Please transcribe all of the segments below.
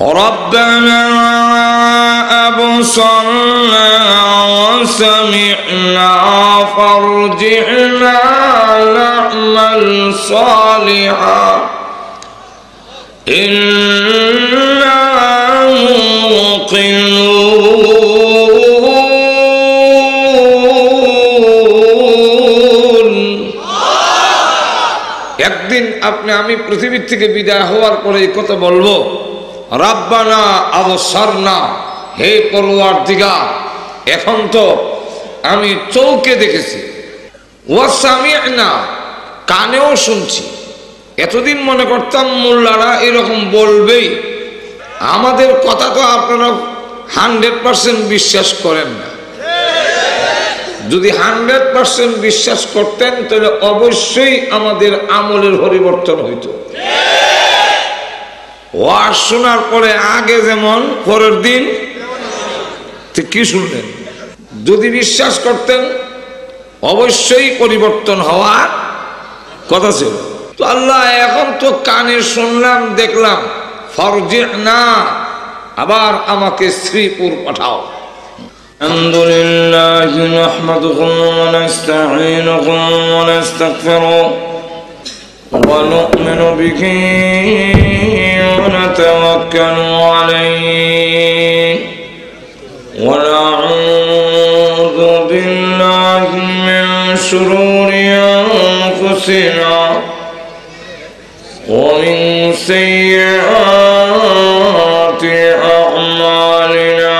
ربنا أبصرنا وسمعنا فارجعنا نعمل صالحا إنا موقنون। একদিন আপনি আমি পৃথিবীর থেকে বিদায় হওয়ার পরে এই কথা বলবো, রাব্বানা আবসারনা, হে পরওয়ারদিগার, এখন তো আমি চোখে দেখেছি, ওয়া সামি'না, কানেও শুনছি। এতদিন মনে করতাম মোল্লারা এরকম বলবেই, আমাদের কথা তো আপনারা 100% বিশ্বাস করেন না। যদি 100% বিশ্বাস করতেন তাহলে অবশ্যই আমাদের আমলের পরিবর্তন হইতো। ওয়াজ শোনার পরে আগে যেমন পরের দিন কি শুনলেন, যদি বিশ্বাস করতেন অবশ্যই পরিবর্তন হওয়ার কথা ছিল। তো আল্লাহ এখন তো কানে শুনলাম দেখলাম, ফারজি'না, আবার আমাকে শ্রীপুর পাঠাও। আলহামদুলিল্লাহ নাহমাদুহু ওয়া নাস্তাঈনুহু ওয়া নাস্তাগফিরুহু ওয়া নু'মিনু বিহি ওয়া নাতাওয়াক্কালু আলাইহি ওয়া নাউযু বিল্লাহি মিন শুরুরি আনফুসিনা ওয়া মিন সাইয়্যাতি আ'মালিনা।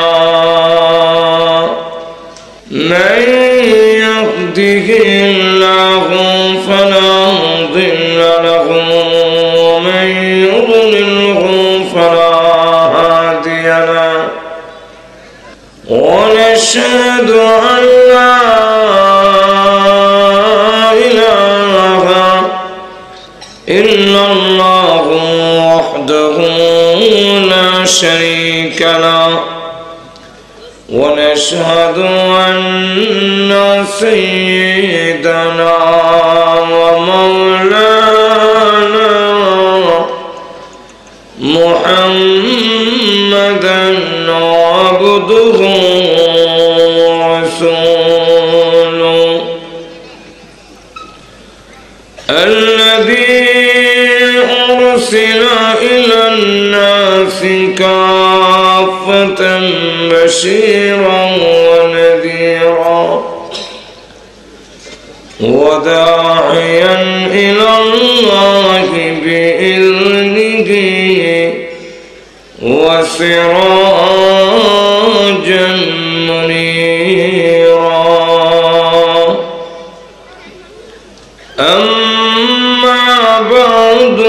من يهده الله فلا مضل له ومن يضلله فلا هادي له ونشهد أن لا إله إلا الله وحده لا شريك له ونشهد أن سيدنا ومولانا محمدا عبده ورسوله الذي أرسل إلى الناس كافة بشيرا ونذيرا وداعيا إلى الله بإذنه وسراجا منيرا. أما بعد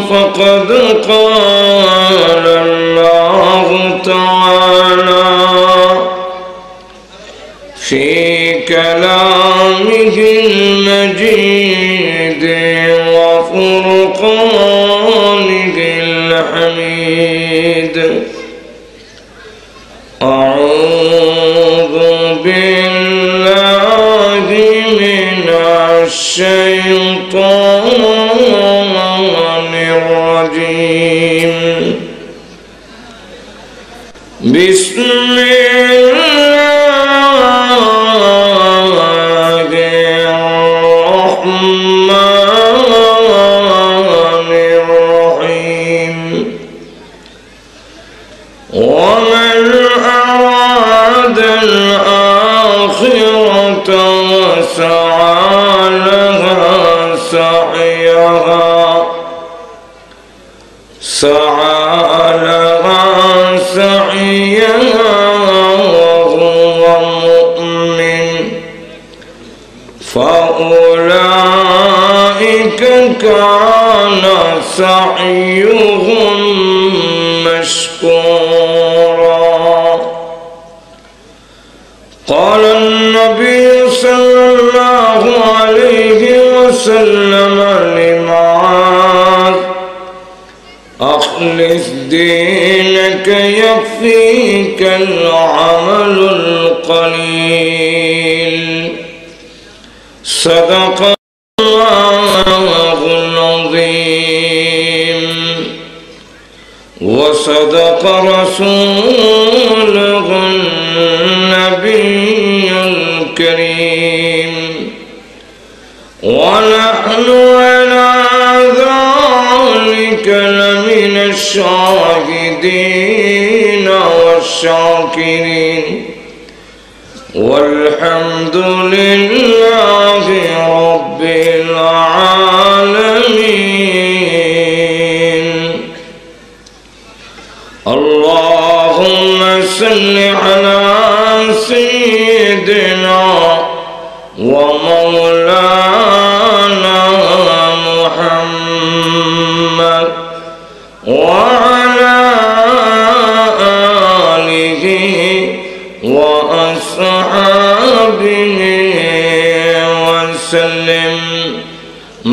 فقد قال الله تعالى في كلامه المجيد وفرقانه الحميد: أعوذ بالله من الشيطان الرجيم. بسم الله الرحمن الرحيم. ومن أراد الآخرة وسعى لها سعيها وهو مؤمن فأولئك كان سعيهم مشكورا. قال النبي صلى الله عليه وسلم لمعاذ: أخلص دينك يكفيك العمل القليل. صدق الله العظيم. وصدق رسوله النبي الكريم ونحن على ذلك لمن الشاهدين والشاكرين والحمد لله رب العالمين. اللهم صل على سيدنا ومولانا محمد وعلى آله وأصحابه وسلم.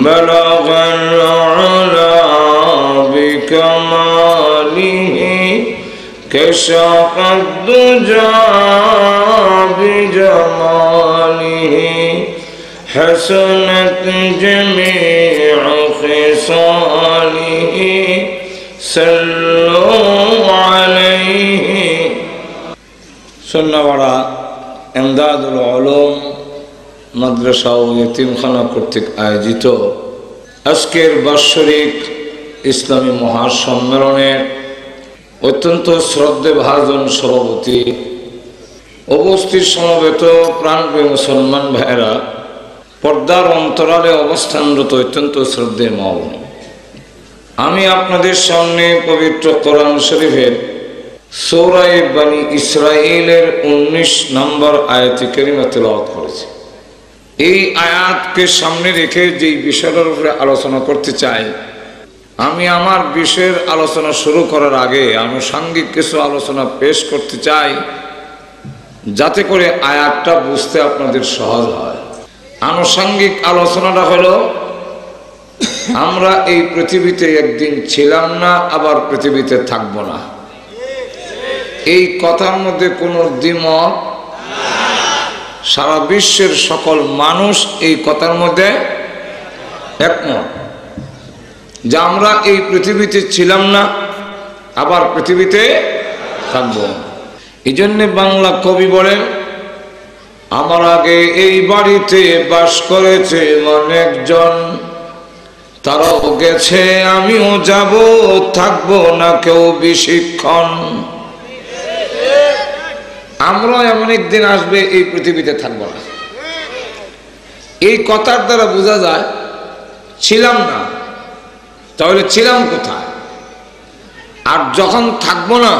بلغ العلا بكماله كشف الدجى بجماله حسنت جميع خصاله صلوا عليه. সুন্নাহপাড়া ইমদাদুল উলুম মাদ্রাসা ও ইতিমখানা কর্তৃক আয়োজিত আজকের বাৎসরিক ইসলামী মহাসম্মেলনের অত্যন্ত শ্রদ্ধেভাজন সভাপতি, উপস্থিত সমবেত প্রাণপ্রিয় মুসলমান ভাইয়েরা, পর্দার অন্তরালে অবস্থানরত অত্যন্ত শ্রদ্ধেয় মা বোন, আমি আপনাদের সামনে পবিত্র কোরআন শরীফের সূরা বনী ইসরাঈলের 19 নম্বর আয়াতে কারিমা তেলাওয়াত করেছি। এই আয়াতকে সামনে রেখে যেই বিষয়টার উপরে আলোচনা করতে চাই, আমি আমার বিষয়ের আলোচনা শুরু করার আগে আনুষঙ্গিক কিছু আলোচনা পেশ করতে চাই, যাতে করে আয়াতটা বুঝতে আপনাদের সহজ হয়। আনুষঙ্গিক আলোচনাটা হলো, আমরা এই পৃথিবীতে একদিন ছিলাম না, আবার পৃথিবীতে থাকবো না। এই কথার মধ্যে কোনো দ্বিমত, সারা বিশ্বের সকল মানুষ এই কথার মধ্যে একমত যে আমরা এই পৃথিবীতে ছিলাম না, আবার পৃথিবীতে থাকবো না। এই জন্যে বাংলা কবি বলেন, আমার আগে এই বাড়িতে বাস করেছে অনেকজন, তারাও গেছে আমিও যাব, থাকবো না কেউ বেশিক্ষণ। আমরা এমন একদিন আসবে এই পৃথিবীতে থাকবো না। এই কথার দ্বারা বোঝা যায় ছিলাম না, তাহলে ছিলাম কোথায়? আর যখন থাকবো না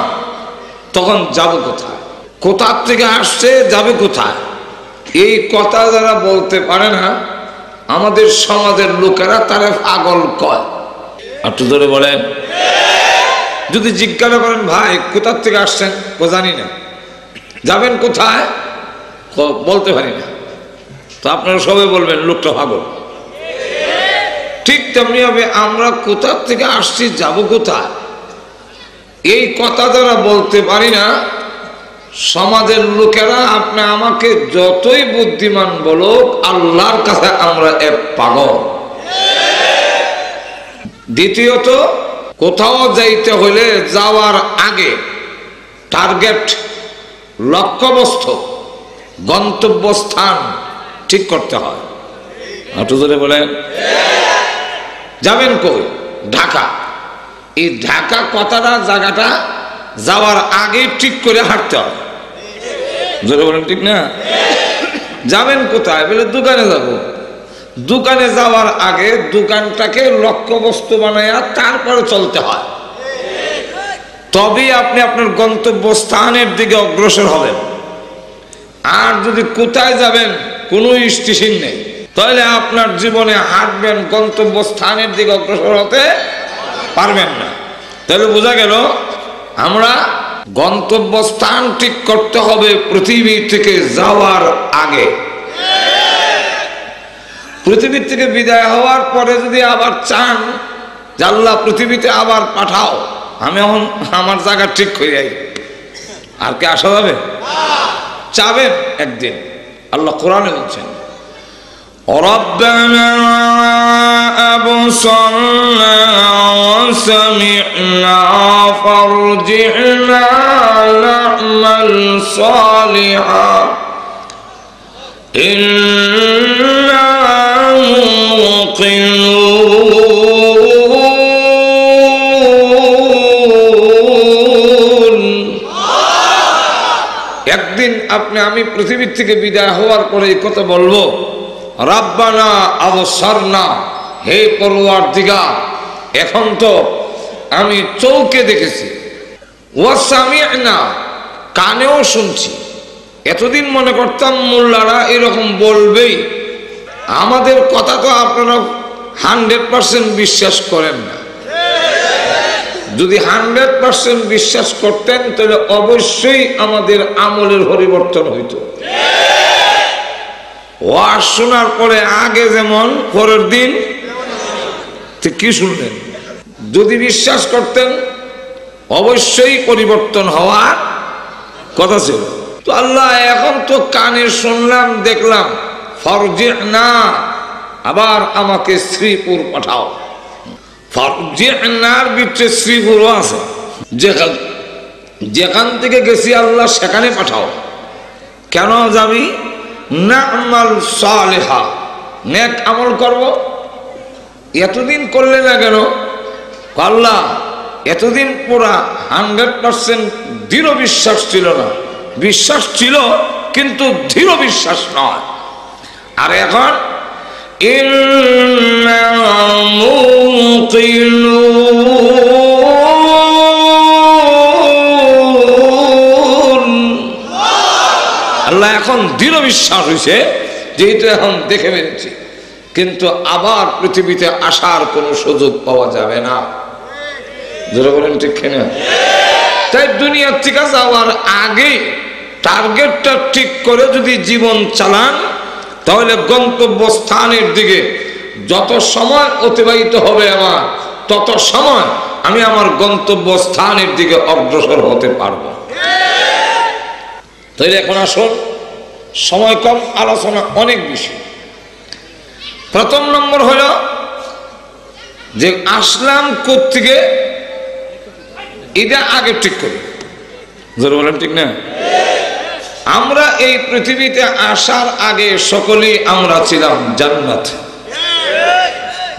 তখন যাব কোথায়? কোথার থেকে আসছে, যাবে কোথায়? এই কথা যারা বলতে পারে না, আমাদের সমাজের লোকেরা তারা পাগল কয়। একটু ধরে বলেন, যদি জিজ্ঞাসা করেন ভাই কোথার থেকে আসছেন, ও জানি না। যাবেন কোথায়, বলতে পারি না। তো আপনারা সবাই বলবেন লোকটা পাগল। ঠিক তেমনি হবে, আমরা কোথার থেকে আসছি, যাব কোথায়, এই কথা যারা বলতে পারি না, সমাজের লোকেরা আপনি আমাকে যতই বুদ্ধিমান বলুক, আল্লাহর কাছে আমরা এক পাগল। দ্বিতীয়ত, কোথাও যাইতে হলে যাওয়ার আগে টার্গেট, লক্ষ্যবস্তু, গন্তব্যস্থান ঠিক করতে হয়। একটু জোরে বলেন, যাবেন কই? ঢাকা। এই ঢাকা কথাটা, জায়গাটা যাওয়ার আগে ঠিক করে হাঁটতে হয়। জোরে বলেন, ঠিক না? যাবেন কোথায়? বলে দোকানে যাব। দোকানে যাওয়ার আগে দোকানটাকে লক্ষ্যবস্তু বানায়া তারপরে চলতে হয়, তবেই আপনি আপনার গন্তব্যস্থানের দিকে অগ্রসর হবেন। আর যদি কোথায় যাবেন কোনো স্টেশন নেই, তাহলে আপনার জীবনে হাঁটবেন, গন্তব্যস্থানের দিকে অগ্রসর হতে পারবেন না। তাহলে বোঝা গেল আমরা গন্তব্যস্থান ঠিক করতে হবে পৃথিবী থেকে যাওয়ার আগে। পৃথিবী থেকে বিদায় হওয়ার পরে যদি আবার চান যে আল্লাহ পৃথিবীতে আবার পাঠাও, আমি এখন আমার জায়গা ঠিক করে যাই, আর কি আসা যাবে? চাবেন একদিন। আল্লাহ কোরআনে বলছেন, ربنا أبصرنا وسمعنا সামি'না ফারজি'না না'মাল সালিহান ইন্না মুকিনুন। একদিন আপনি আমি পৃথিবীর থেকে বিদায় হওয়ার পরে এই কথা বলবো, রাব্বানা আবসারনা, হে পরওয়ারদিগার, এখন তো আমি চোখে দেখেছি, ওয়া সামি'না, কানেও শুনছি। এতদিন মনে করতাম মোল্লারা এরকম বলবেই, আমাদের কথা তো আপনারা 100% বিশ্বাস করেন না। যদি 100% বিশ্বাস করতেন তাহলে অবশ্যই আমাদের আমলের পরিবর্তন হইতো। ওয়াজ শোনার পরে আগে যেমন পরের দিন কি শুনলেন, যদি বিশ্বাস করতেন অবশ্যই পরিবর্তন হওয়ার কথা ছিল। তো আল্লাহ এখন তো কানে শুনলাম, দেখলাম, ফারজি'না, আবার আমাকে শ্রীপুর পাঠাও। ফারজি'নার ভিতরে শ্রীপুরও আছে, যেখান থেকে গেছি আল্লাহ সেখানে পাঠাও। কেন যাবি? না'মাল সালিহা, নেক আমল করব। এতদিন করলে না কেন? আল্লাহ এতদিন পুরা 100% দৃঢ় বিশ্বাস ছিল না, বিশ্বাস ছিল কিন্তু দৃঢ় বিশ্বাস নয়। আর এখন ইন্না মুকিনুন, আল্লাহ এখন দৃঢ় বিশ্বাস হয়েছে যেহেতু এখন দেখে ফেলেছি, কিন্তু আবার পৃথিবীতে আসার কোনো সুযোগ পাওয়া যাবে না। যারা বলেন ঠিক না? তাই দুনিয়ার থেকে যাওয়ার আগে টার্গেটটা ঠিক করে যদি জীবন চালান, তাহলে গন্তব্যস্থানের দিকে যত সময় অতিবাহিত হবে আমার, তত সময় আমি আমার গন্তব্যস্থানের দিকে অগ্রসর হতে পারবো। তাইলে এখন আসুন, সময় কম, আলোচনা অনেক বেশি। প্রথম নম্বর হলো যে আসলাম কোত্থেকে, এটা আগে ঠিক করি। জোরে বলেন ঠিক না? আমরা এই পৃথিবীতে আসার আগে সকলেই আমরা ছিলাম জান্নাত।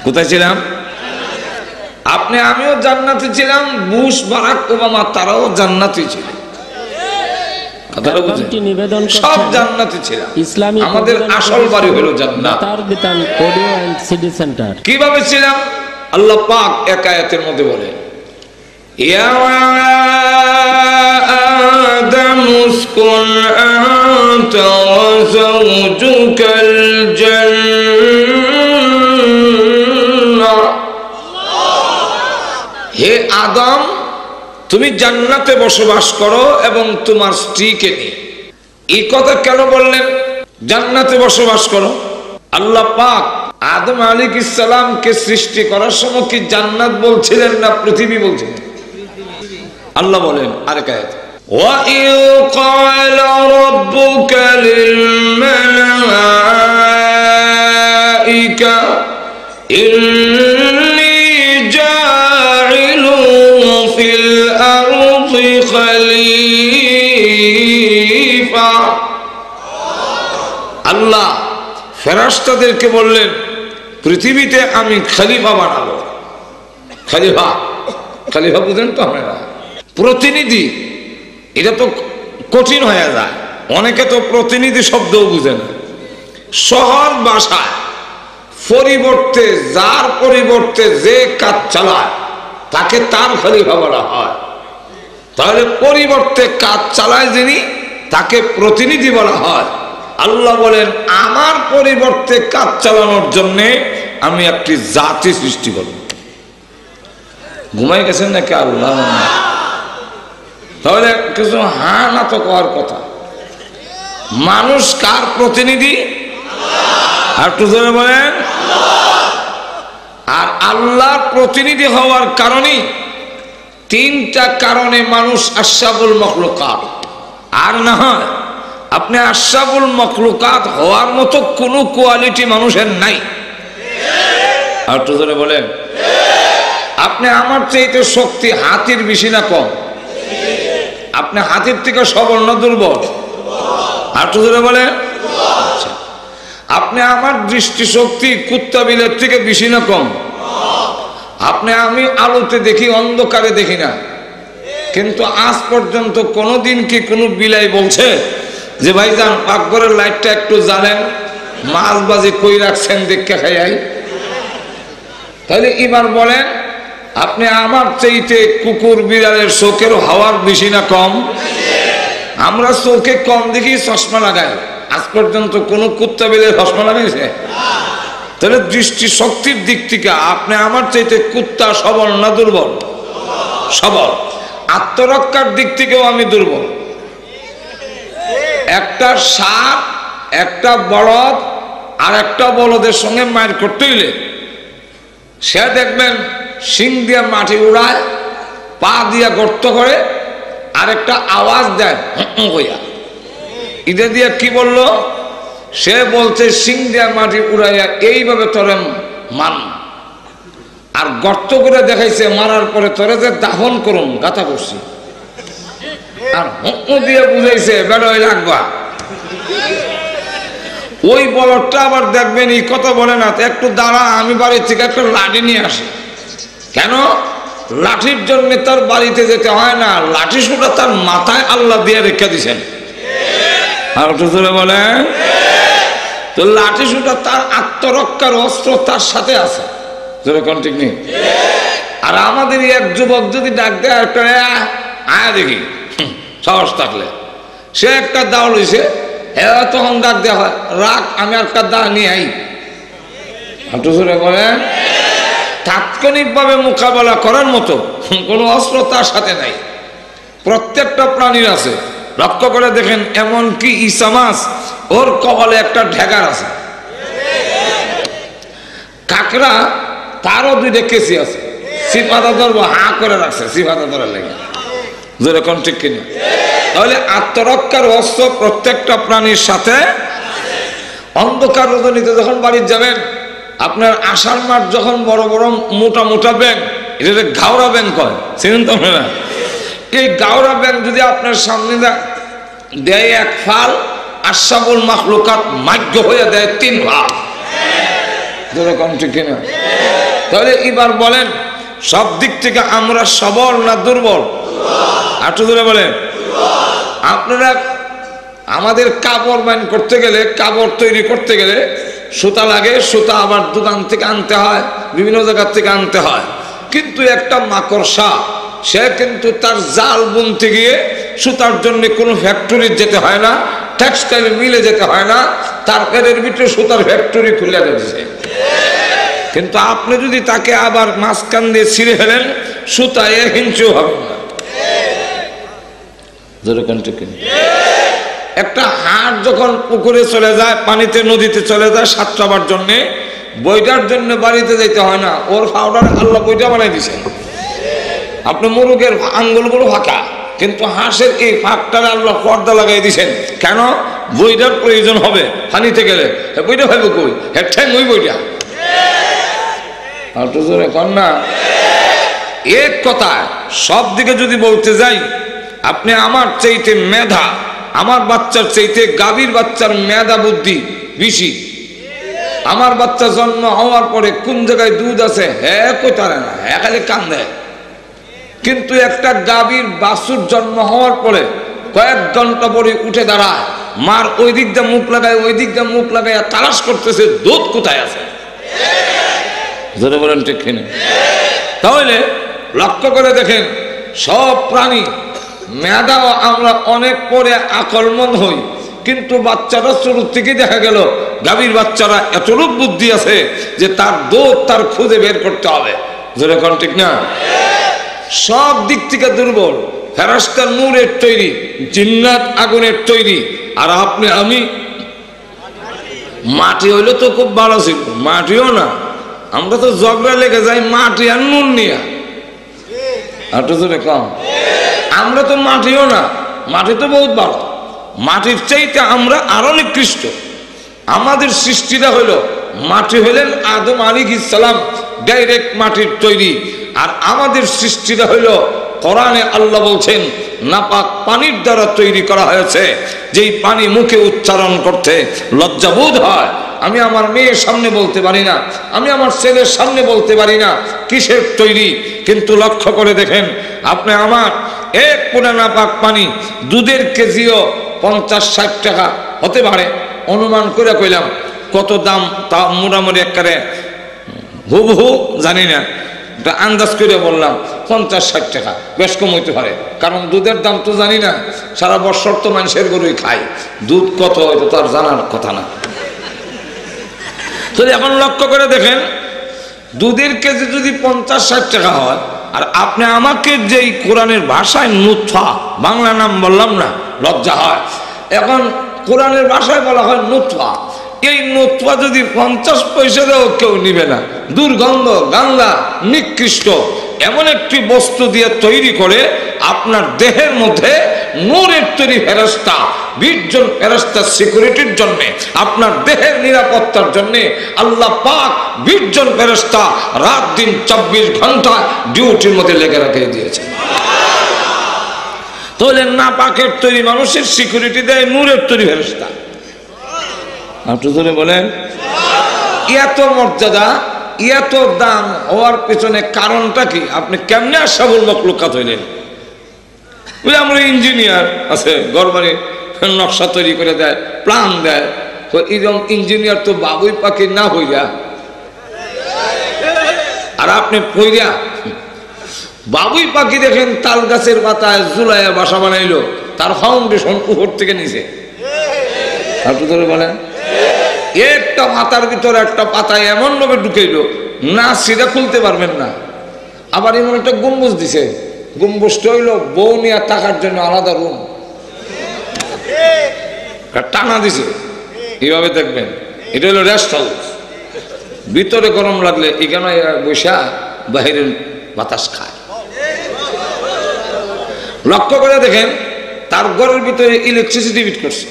কোথায় ছিলাম? আপনি আমিও জান্নাতে ছিলাম, বুশ, বারাক ওবামা তারাও জান্নাতে ছিল। সব জান্নাতে ছিলাম। আমাদের আসল বাড়ি হলো জান্নাত। কিভাবে ছিলাম? আল্লাহ পাক এক আয়াতের মধ্যে বলে, ইয়া আদম উসকুন আনতা ওয়া যাওজুকাল জান্নাহ, হে আদম তুমি জান্নাতে বসবাস করো এবং তোমার স্ত্রীকে নিয়ে। এই কথা কেন বললেন জান্নাতে বসবাস করো? আল্লাহ পাক আদম আলাইহিস সালামকে সৃষ্টি করার সময় কি জান্নাত বলছিলেন না পৃথিবী বলছিলেন? আল্লাহ বলেন আরেক আয়াতে, ওয়া ইয ক্বালা রাব্বুকা লিল মালাইকা ইন্নী জাইলুন ফিল আরদি খলিফা। আল্লাহ ফেরেশতাদেরকে বললেন পৃথিবীতে আমি খলিফা বানাবো। খলিফা, খলিফা বুঝেন তো আপনারা? প্রতিনিধি। এটা তো কঠিন হয়ে যায়, অনেকে তো প্রতিনিধি শব্দও বুঝে না। সহজ ভাষায় পরিবর্তে, যার পরিবর্তে যে কাজ চালায় তাকে তার খলিফা বলা হয়। তাহলে পরিবর্তে কাজ চালায় যিনি, তাকে প্রতিনিধি বলা হয়। আল্লাহ বলেন আমার পরিবর্তে কাজ চালানোর জন্য আমি একটি জাতি সৃষ্টি করব। ঘুমাই গেছেন নাকি আল্লাহ? তাহলে কিছু হ্যাঁ না তো করার কথা। মানুষ কার প্রতিনিধি? আর একটু জোরে বলেন। আর আল্লাহর প্রতিনিধি হওয়ার কারণে তিনটা কারণে মানুষ আশরাফুল মখলুকাত। আর না হয় আপনি আশরাফুল মখলুকাত হওয়ার মতো কোনো কোয়ালিটি মানুষের নাই। আর একটু জোরে বলেন। আপনি আমার চাইতে শক্তি হাতির বেশি না কম? আপনি হাতির থেকে সবল না দুর্বল? আর তো ধরে বলে আপনি আমার দৃষ্টিশক্তি কুত্তা বিলের থেকে বেশি না কম? আমি আলোতে দেখি, অন্ধকারে দেখি না। কিন্তু আজ পর্যন্ত কোনোদিন কি কোনো বিলাই বলছে যে ভাইজান পাকঘরের লাইটটা একটু জ্বালেন, মাছ বাজি কই রাখছেন দেখে খাই? তাহলে এবার বলেন আপনি আমার চাইতে কুকুর বিড়ালের চোখের হাওয়ার বেশি না কম? আমরা চোখে কম দেখি চশমা লাগাই, আজ পর্যন্ত কোনো কুত্তা বিড়ালের চশমা লাগাইছে? তাহলে দৃষ্টি শক্তির দিক থেকে আপনি আমার চাইতে কুত্তা সবল না দুর্বল? সবল। আত্মরক্ষার দিক থেকেও আমি দুর্বল। একটা সাপ, একটা বলদ আর একটা বলদের সঙ্গে মার করতে হইলে সে দেখবেন শিং দিয়ে মাটি উড়ায়, পা দিয়া গর্ত করে, আর একটা আওয়াজ দেয় হইয়া। ইদে দিয়ে কি বলল? সে বলছে শিং দিয়া মাটি উড়াইয়া এইভাবে তোরে মান, আর গর্ত করে দেখাইছে মারার পরে তোরে যে দাফন করুন গাথা করছি, আর দিয়ে বুঝাইছে বেড়াই লাগবা। ওই বলদটা আবার দেখবেন এই কথা বলে না, একটু দাঁড়া আমি বাড়ির থেকে একটা লাঠি নিয়ে আসি। কেন? লাঠির জন্য তার বাড়িতে যেতে হয় না, লাঠি সুটা তার মাথায় আল্লাহ দিয়ে রেখে দিছেন। আর একটু ধরে বলেন তো লাঠি সুটা তার আত্মরক্ষার অস্ত্র তার সাথে আছে, যেরকম ঠিক নেই। আর আমাদের এক যুবক যদি ডাক দেয় একটা আয়া দেখি সাহস থাকলে, সে একটা দাও লইছে, তখন ডাক দেওয়া হয় রাখ আমি একটা দা নিয়ে আই। একটু ধরে বলেন তাৎক্ষণিকভাবে মোকাবেলা করার মতো কোনো অস্ত্র তার সাথে নাই। প্রত্যেকটা প্রাণীর আছে, লক্ষ্য করে দেখেন। এমন কি ঈসা মাছ, ওর কপালে একটা ঢেকার আছে। কাকড়া, তারও দুইটা কেসি আছে, সিফাতা ধরবো হা করে রাখছে, সিফাতা ধরার লেগে। যেরকম ঠিক কিনা? তাহলে আত্মরক্ষার অস্ত্র প্রত্যেকটা প্রাণীর সাথে। অন্ধকার রজনীতে যখন বাড়ি যাবেন, আপনার আষাঢ় মাস যখন বড় বড় মোটা মোটা ব্যাং, এটা ঘাওড়া ব্যাং কয়, চিনেন তো না? এই গাওরা ব্যাং যদি আপনার সামনে দেয় এক ফাল, আশরাফুল মাখলুকাত মাগ্য হয়ে দেয় 3 ভাগ। যেরকম ঠিক কিনা? তাহলে এবার বলেন সব দিক থেকে আমরা সবল না দুর্বল? আটু ধরে বলেন। আপনারা আমাদের কাপড় বাইন করতে গেলে, কাপড় তৈরি করতে গেলে সুতা লাগে, সুতা আবার দোকান থেকে আনতে হয়, বিভিন্ন জায়গা থেকে আনতে হয়। কিন্তু একটা মাকড়সা, সে কিন্তু তার জাল বুনতে গিয়ে সুতার জন্য কোনো ফ্যাক্টরি যেতে হয় না, টেক্সটাইল মিলে যেতে হয় না, তার পেটের ভিতরে সুতার ফ্যাক্টরি খুলে দিচ্ছে। কিন্তু আপনি যদি তাকে আবার মাঝখান দিয়ে ছিঁড়ে ফেলেন, সুতা 1 ইঞ্চিও হবে না। একটা হাঁস যখন পুকুরে চলে যায়, পানিতে নদীতে চলে যায় সাঁতরাবার জন্য, বইটার জন্য বাড়িতে যেতে হয় না, ওর পাউডার আল্লাহ বইটা বানাই দিয়েছেন। আপনি মুরগের আঙ্গুলগুলো ফাঁকা, কিন্তু হাঁসের এই ফাঁকটারে আল্লাহ পর্দা লাগাই দিয়েছেন। কেন? বইটার প্রয়োজন হবে পানিতে গেলে, বইটা ভাইব কই, হ্যাঁ ঠ্যাং ওই বইটা। আর তো জোরে কর না। এক কথায় সব দিকে যদি বলতে যাই, আপনি আমার চাইতে মেধা, আমার বাচ্চার চাইতে গাভীর বাচ্চার মেধা বুদ্ধি বেশি। আমার বাচ্চা জন্ম হওয়ার পরে কোন জায়গায় দুধ আছে হ্যাঁ কই তারে না, হ্যাঁ খালি কান্দে। কিন্তু একটা গাভীর বাছুর জন্ম হওয়ার পরে কয়েক ঘন্টা পরে উঠে দাঁড়ায়, মার ওই দিক দিয়ে মুখ লাগায়, ওই দিক দিয়ে মুখ লাগায় তালাশ করতেছে দুধ কোথায় আছে। বলেন ঠিক কিনা? তাহলে লক্ষ্য করে দেখেন সব প্রাণী মেধাও আমরা অনেক পরে আকলমন হই, কিন্তু বাচ্চারা শুরু থেকে দেখা গেল গাভীর বাচ্চারা এতটুক বুদ্ধি আছে যে তার দুধ তার খুঁজে বের করতে হবে। যেরকম ঠিক না? সব দিক থেকে দুর্বল। ফেরেশতা নূরের তৈরি, জিন্নাত আগুনের তৈরি, আর আপনি আমি মাটি হইলে তো খুব ভালো ছিল। মাটিও না, আমরা তো ঝগড়া লেগে যাই মাটি আর নুন নিয়ে। আর তো কম, আমরা তো মাটিও না, মাটি তো বহুত ভালো, মাটির চাইতে আমরা আরো নিকৃষ্ট। আমাদের সৃষ্টিটা হইল, মাটি হইলেন আদম আলাইহিস সালাম ডাইরেক্ট মাটির তৈরি, আর আমাদের সৃষ্টিটা হইল কোরআনে আল্লাহ বলছেন নাপাক পানির দ্বারা তৈরি করা হয়েছে, যেই পানি মুখে উচ্চারণ করতে লজ্জাবোধ হয়। আমি আমার মেয়ের সামনে বলতে পারি না, আমি আমার ছেলের সামনে বলতে পারি না কিসের তৈরি। কিন্তু লক্ষ্য করে দেখেন আপনি আমার এক পোনা নাপাক পানি দুধের কেজিও 50-60 টাকা হতে পারে, অনুমান করে কইলাম। কত দাম তা মোটামুটি একবারে হুবহু জানি না, আন্দাজ করে বললাম 50-60 টাকা, বেশ কম হইতে পারে, কারণ দুধের দাম তো জানি না। সারা বছর তো মানুষের গরুই খায়, দুধ কত হয়তো তার জানার কথা না। তো এখন লক্ষ্য করে দেখেন দুধের কেজি যদি 50-60 টাকা হয়, আর আপনি আমাকে যেই কোরআনের ভাষায় নুতফা, বাংলা নাম বললাম না, লজ্জা হয়। এখন কোরআনের ভাষায় বলা হয় নুতফা, এই নুতফা যদি 50 পয়সা দেও কেউ নিবে না। দুর্গন্ধ, গান্দা, নিকৃষ্ট এমন একটি বস্তু দিয়ে তৈরি করে আপনার দেহের মধ্যে নূরের তৈরি ফেরেশতা, 20 জন ফেরেশতা সিকিউরিটির জন্য, আপনার দেহের নিরাপত্তার জন্য আল্লাহ পাক 20 জন ফেরেশতা রাত দিন 24 ঘন্টা ডিউটির মধ্যে লেগে রেখে দিয়েছে। তাহলে না পাকের তৈরি মানুষের সিকিউরিটি দেয় নূরের তৈরি ফেরেশতা। আপনি ধরে বলেন এত মর্যাদা, এত দাম হওয়ার পেছনে কারণটা কি? আপনি কেমনে আশরাফুল মাখলুকাত হইলেন? আমরা ইঞ্জিনিয়ার আছে, ঘর বাড়ি নকশা তৈরি করে দেয়, প্ল্যান দেয়, তো এরকম ইঞ্জিনিয়ার তো বাবুই পাখি না হইয়া, আর আপনি পইরা বাবুই পাখি দেখেন তাল গাছের পাতায় ঝুলাইয়া বাসা বানাইলো, তার ফাউন্ডেশন উপর থেকে নিচে। আপনি ধরে বলেন একটা মাথার ভিতরে একটা পাতায় এমন ভাবে ঢুকাইলো না সেটা খুলতে পারবেন না। আবার এমন একটা গম্বুজ দিছে, গম্বুজটা হইলো বউ নিয়ে থাকার জন্য আলাদা রুম টানা দিছে, এইভাবে দেখবেন। এটা হলো রেস্ট হাউস, ভিতরে গরম লাগলে এখানে বৈশা বাহিরের বাতাস খায়। লক্ষ্য করে দেখেন তার ঘরের ভিতরে ইলেকট্রিসিটি ফিট করছে,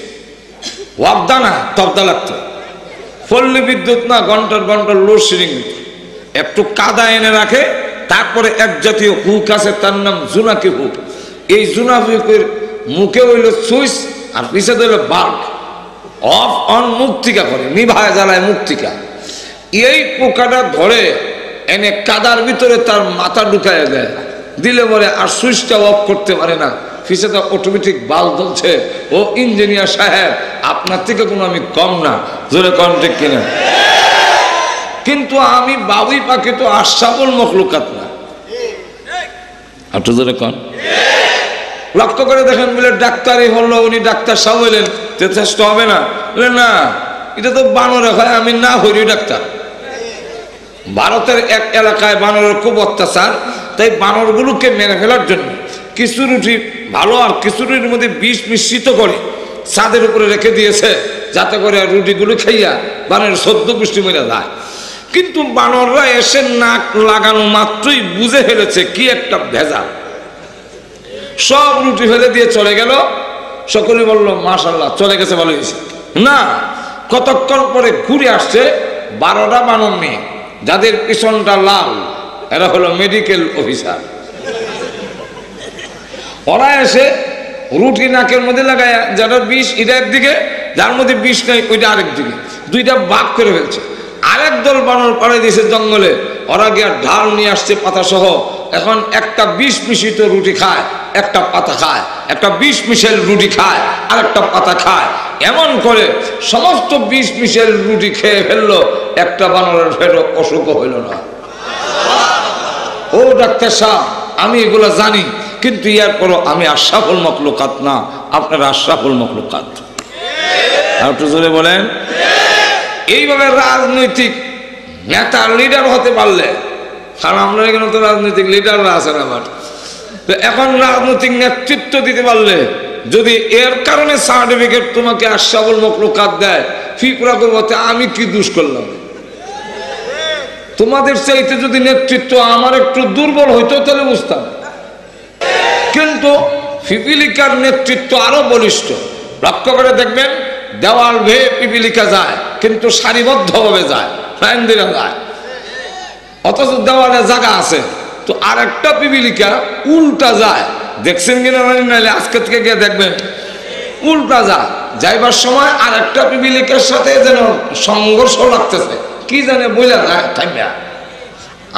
ওয়াবদা না তবদা লাগতো, পল্লী বিদ্যুৎ না, ঘন্টার ঘন্টার লোডশেডিং। একটু কাদা এনে রাখে, তারপরে এক জাতীয় হুক আছে তার নাম জুনাকি হুক। এই জুনাকি হুকের মুখে হইল সুইচ আর পিছিয়ে হইল বাল্ব, অফ অন মুক্তিকা করে, নিভায় জ্বালায় মুক্তিকা। এই পোকাটা ধরে এনে কাদার ভিতরে তার মাথা ঢুকায় দেয়, দিলে পরে আর সুইচটা অফ করতে পারে না, পিছনে অটোমেটিক বাল্ব জ্বলছে। ও ইঞ্জিনিয়ার সাহেব আপনার থেকে কোনো আমি কম না, জোরে কম ঠিক কিনা? কিন্তু আমি বাবুই পাখি তো আশরাফুল মাখলুকাত না, একটু জোরে কন। লক্ষ্য করে দেখেন বলে ডাক্তারই হলো, উনি ডাক্তার সাহেব হইলেন, যথেষ্ট হবে না? বলে না, এটা তো বানরে হয়, আমি না হইনি ডাক্তার। ভারতের এক এলাকায় বানরের খুব অত্যাচার, তাই বানরগুলোকে মেরে ফেলার জন্য কিছু রুটি ভালো আর কিছু রুটির মধ্যে বিষ মিশ্রিত করে ছাদের উপরে রেখে দিয়েছে, যাতে করে রুটিগুলো খাইয়া বানরের 14 পুষ্টি মেরে যায়। কিন্তু বানররা এসে নাক লাগানো মাত্রই বুঝে ফেলেছে কি একটা ভেজাল, সব রুটি ফেলে দিয়ে চলে গেল। সকলে বলল মাশাআল্লাহ, চলে গেছে, ভালো হয়েছে। না, কতক্ষণ পরে ঘুরে আসছে 12টা বানর নিয়ে, যাদের পিছনটা লাল, এরা হলো মেডিকেল অফিসার। ওরা এসে রুটি নাকের মধ্যে লাগায়, যারা বিষ এটা একদিকে, যার মধ্যে বিষ নাই ওইটা আরেক দিকে, দুইটা ভাগ করে ফেলছে। আরেক দল বানর পাড়ে দিয়েছে জঙ্গলে, ওরা গিয়ে ঢাল নিয়ে আসছে পাতা সহ। এখন একটা বিষ মিশ্রিত রুটি খায়, একটা পাতা খায়, একটা বিষ মিশেল রুটি খায়, আর একটা পাতা খায়। এমন করে সমস্ত বিষ মিশেল রুটি খেয়ে ফেললো, একটা বানরের ফেরো অসুখ হইল না। ও ডাক্তার সাহেব, আমি এগুলো জানি, কিন্তু ইয়ার পরও আমি আশরাফুল মাখলুকাত না, আপনারা আশরাফুল মাখলুকাত। আর একটু জোরে বলেন। এইভাবে রাজনৈতিক নেতা লিডার হতে পারলে, কারণ আমরা এখানে তো রাজনৈতিক লিডাররা আছেন আমার, তো এখন রাজনৈতিক নেতৃত্ব দিতে পারলে, যদি এর কারণে সার্টিফিকেট তোমাকে আশরাফুল মাখলুকাত দেয়, ফিকরা করবো আমি কি দোষ করলাম? তোমাদের চাইতে যদি নেতৃত্ব আমার একটু দুর্বল হইতো তাহলে বুঝতাম, কিন্তু পিপিলিকার নেতৃত্ব আরো বলিষ্ঠ। লক্ষ্য করে দেখবেন দেওয়াল ভেয়ে পিপিলিকা যায়, কিন্তু সারিবদ্ধভাবে যায়, লাইন দিয়ে যায়। অথচ দেওয়ালে জায়গা আছে, তো আর একটা পিপিলিকা উল্টা যায়, দেখছেন কিনা নাহলে আজকে থেকে গিয়ে দেখবেন, উল্টা যায়, যাইবার সময় আর একটা পিপিলিকার সাথে যেন সংঘর্ষ লাগতেছে, কি জানে বলে যায় থামিয়া।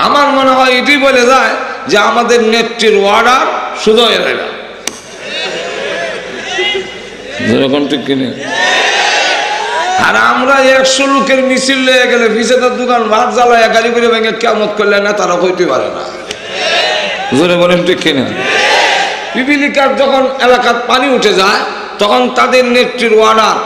আমার মনে হয় এটি বলে যায় যে আমাদের নেত্রীর অর্ডার শুধু হয়ে যাবে, যেরকম ঠিক কিনে। আর আমরা 100 লোকের মিছিল লেগে গেলে পিছের দোকান ভাত জ্বালায় গাড়ি করে ভেঙে কেমন করলে না তারা হইতে পারে না, জোরে বলেন ঠিক কিনা। পিপিলিকার যখন এলাকার পানি উঠে যায় তখন তাদের নেত্রীর অর্ডার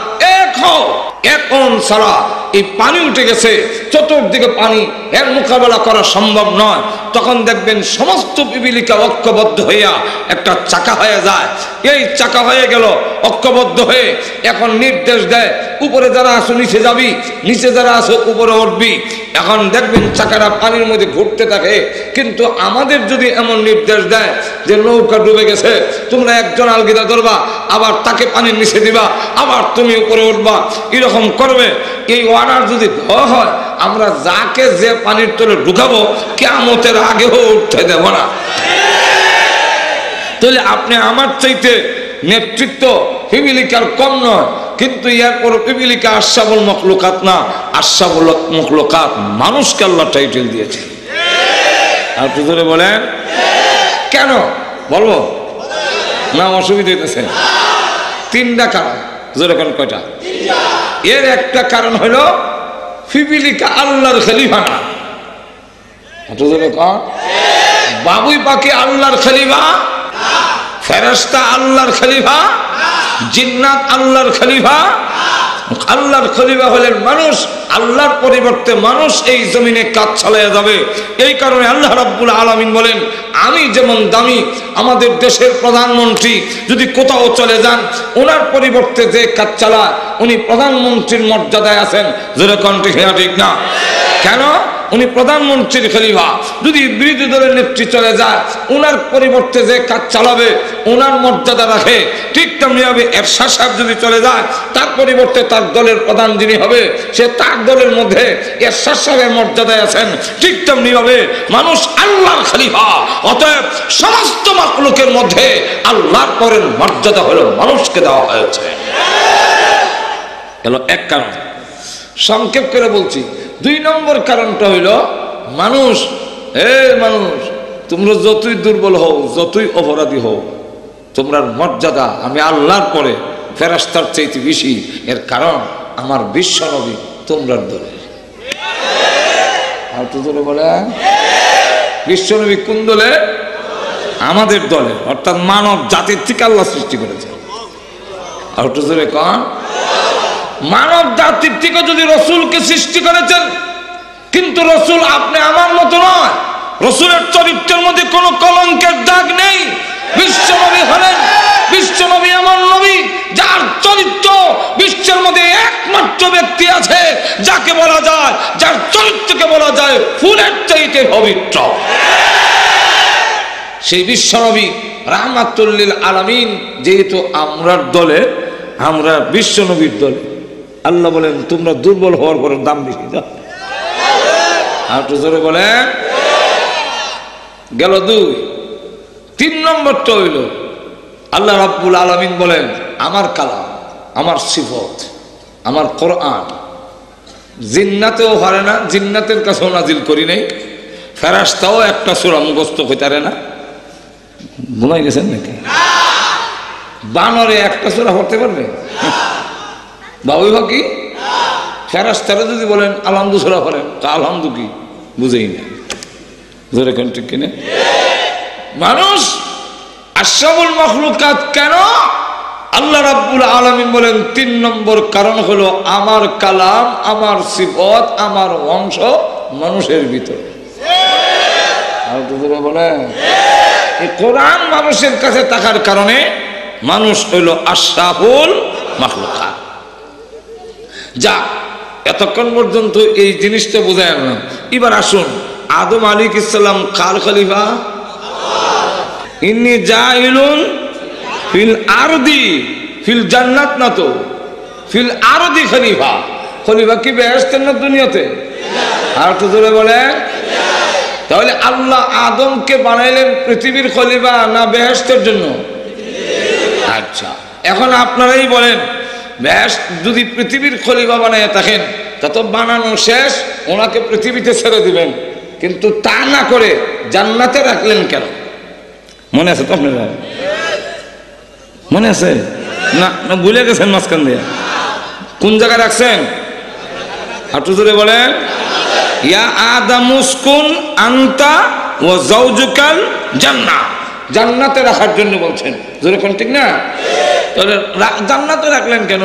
এখন ছাড়া এই পানি উঠে গেছে, চতুর্দিকে পানি, এর মোকাবেলা করা সম্ভব নয়। তখন দেখবেন সমস্ত পিপিলিকা ঐক্যবদ্ধ হইয়া একটা চাকা হয়ে যায়, এই চাকা হয়ে গেল ঐক্যবদ্ধ হয়ে, এখন নির্দেশ দেয় উপরে যারা আসো নিচে যাবি, নিচে যারা আসো উপরে উঠবি। এখন দেখবেন চাকাটা পানির মধ্যে ঘুরতে থাকে। কিন্তু আমাদের যদি এমন নির্দেশ দেয় যে নৌকা ডুবে গেছে, তোমরা একজন আলগিদা ধরবা, আবার তাকে পানির নিচে দিবা, আবার তুমি উপরে উঠবা, এরকম করবে, এই অর্ডার যদি দেওয়া হয়, আমরা যাকে যে পানির তলে ঢুকাবো কিয়ামতের আগেও উঠতে দেব না। তাহলে আপনি আমার চাইতে নেতৃত্ব পিপিলিকার কম নয়, কিন্তু এরপর পিপিলিকা আশরাফুল মখলুকাত না, আশরাফুল মখলুকাত মানুষকে আল্লাহ টাইটেল দিয়েছে। আর তো ধরে বলেন কেন বলবো না, অসুবিধা হইতেছে। 3টা কারণ, যেরকম কয়টা? এর একটা কারণ হলো পিপিলিকা আল্লাহর খলিফা না, বাবুই পাখি আল্লাহর খলিফা, ফেরেশতা আল্লাহর খলিফা, জিন্নাত আল্লাহর খলিফা। আল্লাহর খলিফা হলেন মানুষ, আল্লাহর পরিবর্তে মানুষ এই জমিনে কাজ চালিয়ে যাবে। এই কারণে আল্লাহ রাব্বুল আলামিন বলেন, আমি যেমন দামি, আমাদের দেশের প্রধানমন্ত্রী যদি কোথাও চলে যান, ওনার পরিবর্তে যে কাজ চালায় উনি প্রধানমন্ত্রীর মর্যাদায় আছেন। যেরকম ঠিক না? কেন? উনি প্রধানমন্ত্রীর খলিফা। যদি বিরোধী দলের নেত্রী চলে যায়, ওনার পরিবর্তে যে কাজ চালাবে ওনার মর্যাদা রাখে। ঠিক তেমনি ভাবে এরশাদ সাহেব যদি চলে যায়, তার পরিবর্তে তার দলের প্রধান যিনি হবে সে তার দলের মধ্যে এরশাদ সাহেবের মর্যাদায় আছেন। ঠিক তেমনি ভাবে মানুষ আল্লাহর খলিফা, অতএব সমস্ত মাখলুকের মধ্যে আল্লাহর পরের মর্যাদা হলো মানুষকে দেওয়া হয়েছে। এলো এক কারণ, সংক্ষেপ করে বলছি। 2 নম্বর কারণটা হইল মানুষ, মানুষ তোমরা যতই দুর্বল হও, যতই অপরাধী হও, তোমরার মর্যাদা আমি আল্লাহর পরে ফেরেশতার চাইতে বেশি। এর কারণ আমার বিশ্ব নবী তোমরার দলে। আর তো দলে বলে বিশ্ব নবী কোন দলে? আমাদের দলে, অর্থাৎ মানব জাতির থেকে আল্লাহ সৃষ্টি করেছে। আর তো দলে কন মানব জাতির থেকে যদি রসুলকে সৃষ্টি করেছেন, কিন্তু রসুল আপনি আমার মতো নয়, রসুলের চরিত্রের মধ্যে কোনো কলঙ্কের দাগ নেই। বিশ্বনবী হলেন, বিশ্বনবী এমন নবী যার চরিত্র বিশ্বের মধ্যে একমাত্র ব্যক্তি আছে যাকে বলা যায়, যার চরিত্রকে বলা যায় ফুলের চাইতে পবিত্র। সেই বিশ্বনবী রাহমাতুল লিল আলামিন। যেহেতু আমরার দলে, আমরা বিশ্বনবীর দলে, আল্লাহ বলেন তোমরা দুর্বল হওয়ার পরে দাম বেশি দাও। আর তো জোরে বলেন গেল 2। 3 নম্বরটা হইল আল্লাহ রাব্বুল আলামিন বলেন আমার কালাম, আমার সিফত, আমার কোরআন জিন্নাতেও পারে না, জিন্নাতের কাছেও নাজিল করি নাই, ফেরেশতাও একটা সূরা মুখস্থ হইতে পারে না। ভুলাই গেছেন নাকি? বানরে একটা সূরা পড়তে পারবে? বাবুই বাকি ফেরেশতারা যদি বলেন আলহামদু সূরা পড়েন, তা আলহামদু কি বুঝেই না। জোরে কোন ঠিক কিনা? মানুষ আশরাফুল মাখলুকাত কেন? আল্লাহ রাব্বুল আলামিন বলেন 3 নম্বর কারণ হলো আমার কালাম, আমার সিফত, আমার অংশ মানুষের ভিতরে। আর তো বলে এই কোরআন মানুষের কাছে থাকার কারণে মানুষ হইল আশরাফুল মাখলুকাত। যা এতক্ষণ পর্যন্ত এই জিনিসটা বোঝায় আনলাম। এবার আসুন, আদম আলাইহিস সালাম কার খলিফা? ইন্নী জাইলুন ফিল আরদি, ফিল জান্নাত না তো, ফিল আরদি খলিফা। খলিফা কি বেহেশতের না দুনিয়াতে? আর তো জোরে বলে তাহলে আল্লাহ আদমকে বানাইলেন পৃথিবীর খলিফা না বেহেশতের জন্য? আচ্ছা, এখন আপনারাই বলেন, বেহেশত যদি পৃথিবীর খলিফা বানায় থাকেন তা তো বানানো শেষ, ওনাকে পৃথিবীতে ছেড়ে দিবেন, কিন্তু তা না করে জান্নাতে রাখলেন কেন? মনে আছে তো আপনারা? মনে আছে না? ভুলে গেছেন মাঝখান দিয়ে? কোন জায়গায় রাখছেন? হাঁটু জোরে বলেন, ইয়া আদামুসকুন আনতা ওয়া যাওজুকাল জান্নাহ, জান্নাতে রাখার জন্য বলছেন। জোরে কোন ঠিক না? তাহলে জান্নাতে রাখলেন কেন?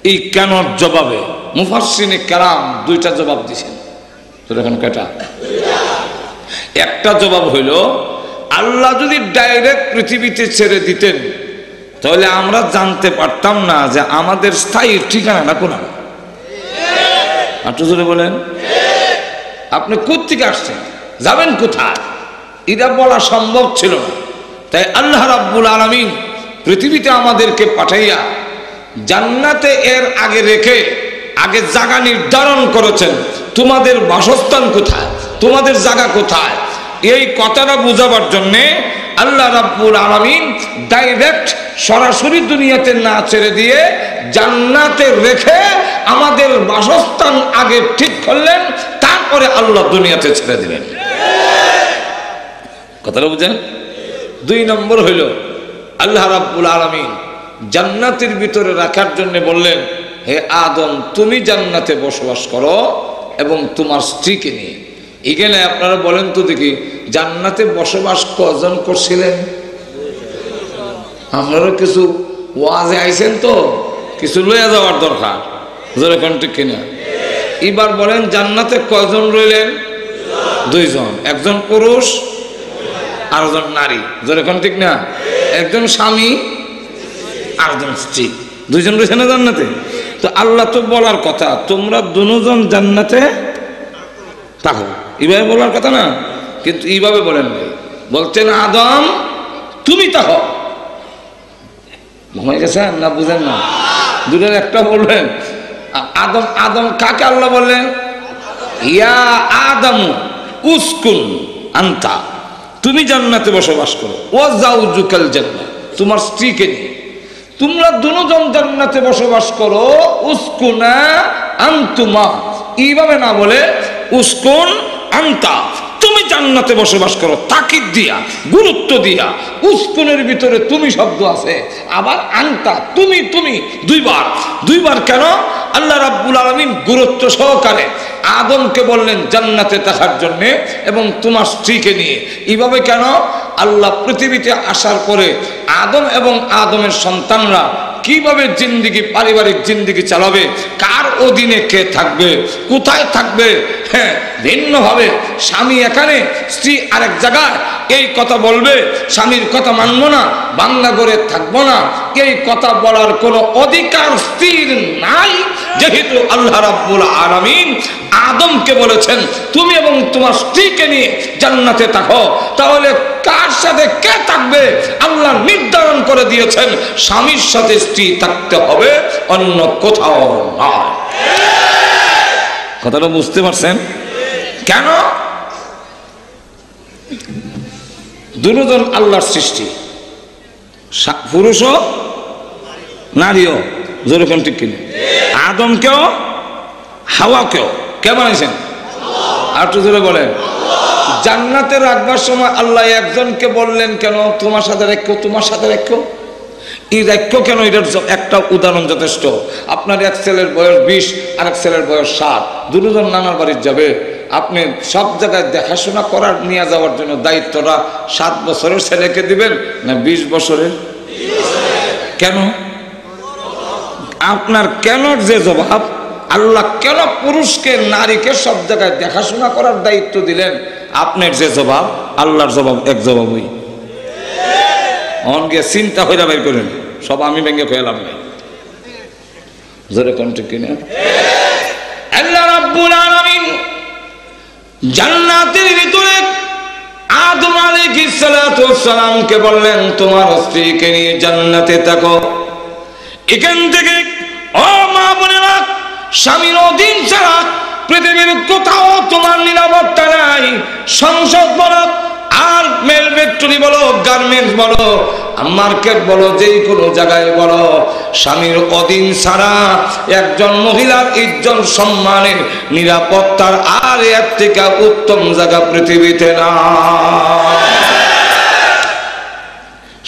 এই কেন জবাবে মুফাসসিরিনে কেরাম দুইটা জবাব দিয়েছেন। জোরে কোন কয়টা? একটা জবাব হইল, আল্লাহ যদি ডাইরেক্ট পৃথিবীতে ছেড়ে দিতেন তাহলে আমরা জানতে পারতাম না যে আমাদের স্থায়ী ঠিকানাটা কোথায়। একটু জোরে বলেন, আপনি কোত্থেকে আসছেন, যাবেন কোথায়, এটা বলা সম্ভব ছিল না। তাই আল্লাহ রাব্বুল আলামিন পৃথিবীতে আমাদেরকে পাঠাইয়া জান্নাতে এর আগে রেখে আগে জায়গা নির্ধারণ করেছেন, তোমাদের বাসস্থান কোথায়, তোমাদের জায়গা কোথায়। এই কথাটা বোঝাবার জন্যে আল্লাহ রাব্বুল আলামিন ডাইরেক্ট সরাসরি দুনিয়াতে না ছেড়ে দিয়ে জান্নাতে রেখে আমাদের বাসস্থান আগে ঠিক করলেন, তারপরে আল্লাহ দুনিয়াতে ছেড়ে দিলেন। কথাটা বুঝেন? দুই নম্বর হইল, আল্লাহ রাব্বুল আলামিন জান্নাতের ভিতরে রাখার জন্য বললেন, হে আদম তুমি জান্নাতে বসবাস করো এবং তোমার স্ত্রীকে নিয়ে। এখানে আপনারা বলেন তো দেখি, জান্নাতে বসবাস কজন করছিলেন? আপনারা কিছু ওয়াজে আইছেন তো, কিছু লইয়া যাওয়ার দরকার। যেরকম ঠিক কিনা? এবার বলেন, জান্নাতে কয়জন রইলেন? দুইজন, একজন পুরুষ আর একজন নারী। যেরকম ঠিক না? একজন স্বামী আর একজন স্ত্রী, দুইজন রয়েছে না জান্নাতে। তো আল্লাহ তো বলার কথা তোমরা দুজন জান্নাতে থাকো, এইভাবে বলার কথা না, কিন্তু এইভাবে বলেন নাই। বলছেন আদম তুমি থাকো। ঘুমাই গেছেন না? বুঝেন না? দুটোর একটা বলবেন। আদম, আদম কাকে আল্লাহ বললেন? ইয়া আদম উসকুন আনতা, তুমি জান্নাতে বসবাস করো, ওয়া যাওজুকাল জান্নাহ, তোমার স্ত্রীকে নিয়ে তোমরা দুজন জান্নাতে বসবাস করো। উসকুনা আনতুমা, এইভাবে না বলে উসকুন আনতা, তুমি জান্নাতে বসবাস করো, তাকিদ দিয়া, গুরুত্ব দিয়া। উসকুনের ভিতরে তুমি শব্দ আছে, আবার আনতা তুমি, তুমি দুইবার। দুইবার কেন? আল্লাহ রাব্বুল আলামিন গুরুত্ব সহকারে আদমকে বললেন জান্নাতে থাকার জন্য এবং তোমার স্ত্রীকে নিয়ে। এইভাবে কেন? আল্লাহ পৃথিবীতে আসার পরে আদম এবং আদমের সন্তানরা কিভাবে জিন্দিগি, পারিবারিক জিন্দিগি চালাবে, কার অধীনে কে থাকবে, কোথায় থাকবে, হ্যাঁ ভিন্নভাবে, স্বামী এখানে স্ত্রী আরেক জায়গায়, এই কথা বলবে, স্বামীর কথা মানবো না, বাংলা করে থাকবো না, এই কথা বলার কোনো অধিকার স্ত্রীর নাই। যেহেতু আল্লাহ রাব্বুল আলামিন আদমকে বলেছেন তুমি এবং তোমার স্ত্রীকে নিয়ে জান্নাতে থাকো, তাহলে কার সাথে কে থাকবে? আল্লাহ নির্ধারণ করে দিয়েছেন স্বামীর সাথে স্ত্রী থাকতে হবে, অন্য কোথাও নয়। কথাটা বুঝতে পারছেন? কেন? দুজন আল্লাহর সৃষ্টি, পুরুষও নারীও। যেরকম ঠিক কিনা? আদমকেও হাওয়াকেও কে বানাইছেন? আর একটু জোরে বলেন। জান্নাতে রাখবার সময় আল্লাহ একজনকে বললেন কেন তোমার সাথে রাখো, তোমার সাথে রাখো। এই রাখো কেন? এটার একটা উদাহরণ যথেষ্ট। আপনার এক ছেলের বয়স 20 আর এক ছেলের বয়স 7, দুজন নানার বাড়ি যাবে, আপনি সব জায়গায় দেখাশোনা করার নিয়ে যাওয়ার জন্য দায়িত্বটা 7 বছরের ছেলেকে দিবেন না 20 বছরের? কেন? আপনার কেন যে জবাব, আল্লাহ কেন পুরুষকে নারীকে সব জায়গায় দেখাশোনা করার দায়িত্ব দিলেন, আপনার যে জবাব, আল্লাহর জবাব এক জবাবই। অনকে চিন্তা হইরা বের করেন, সব আমি ভেঙে খেলাম না। জোরে কোন ঠিক কিনা? আল্লাহ রাব্বুল আলামিন জান্নাতের ভিতরে আদম আলাইহিস সালাতু ওয়াস সালামকে বললেন তোমার স্ত্রীকে নিয়ে জান্নাতে থাকো। এখান থেকে ও মা বোনেরা, স্বামীর অধীন ছাড়া পৃথিবীর কোথাও তোমার নিরাপত্তা নাই। সংসদ বলো আর মেল ফ্যাক্টরি বলো, গার্মেন্টস বলো, মার্কেট বলো, যেই কোনো জায়গায় বলো, স্বামীর অধীন ছাড়া একজন মহিলার ইজ্জত সম্মানের নিরাপত্তার আর এর থেকে উত্তম জায়গা পৃথিবীতে না।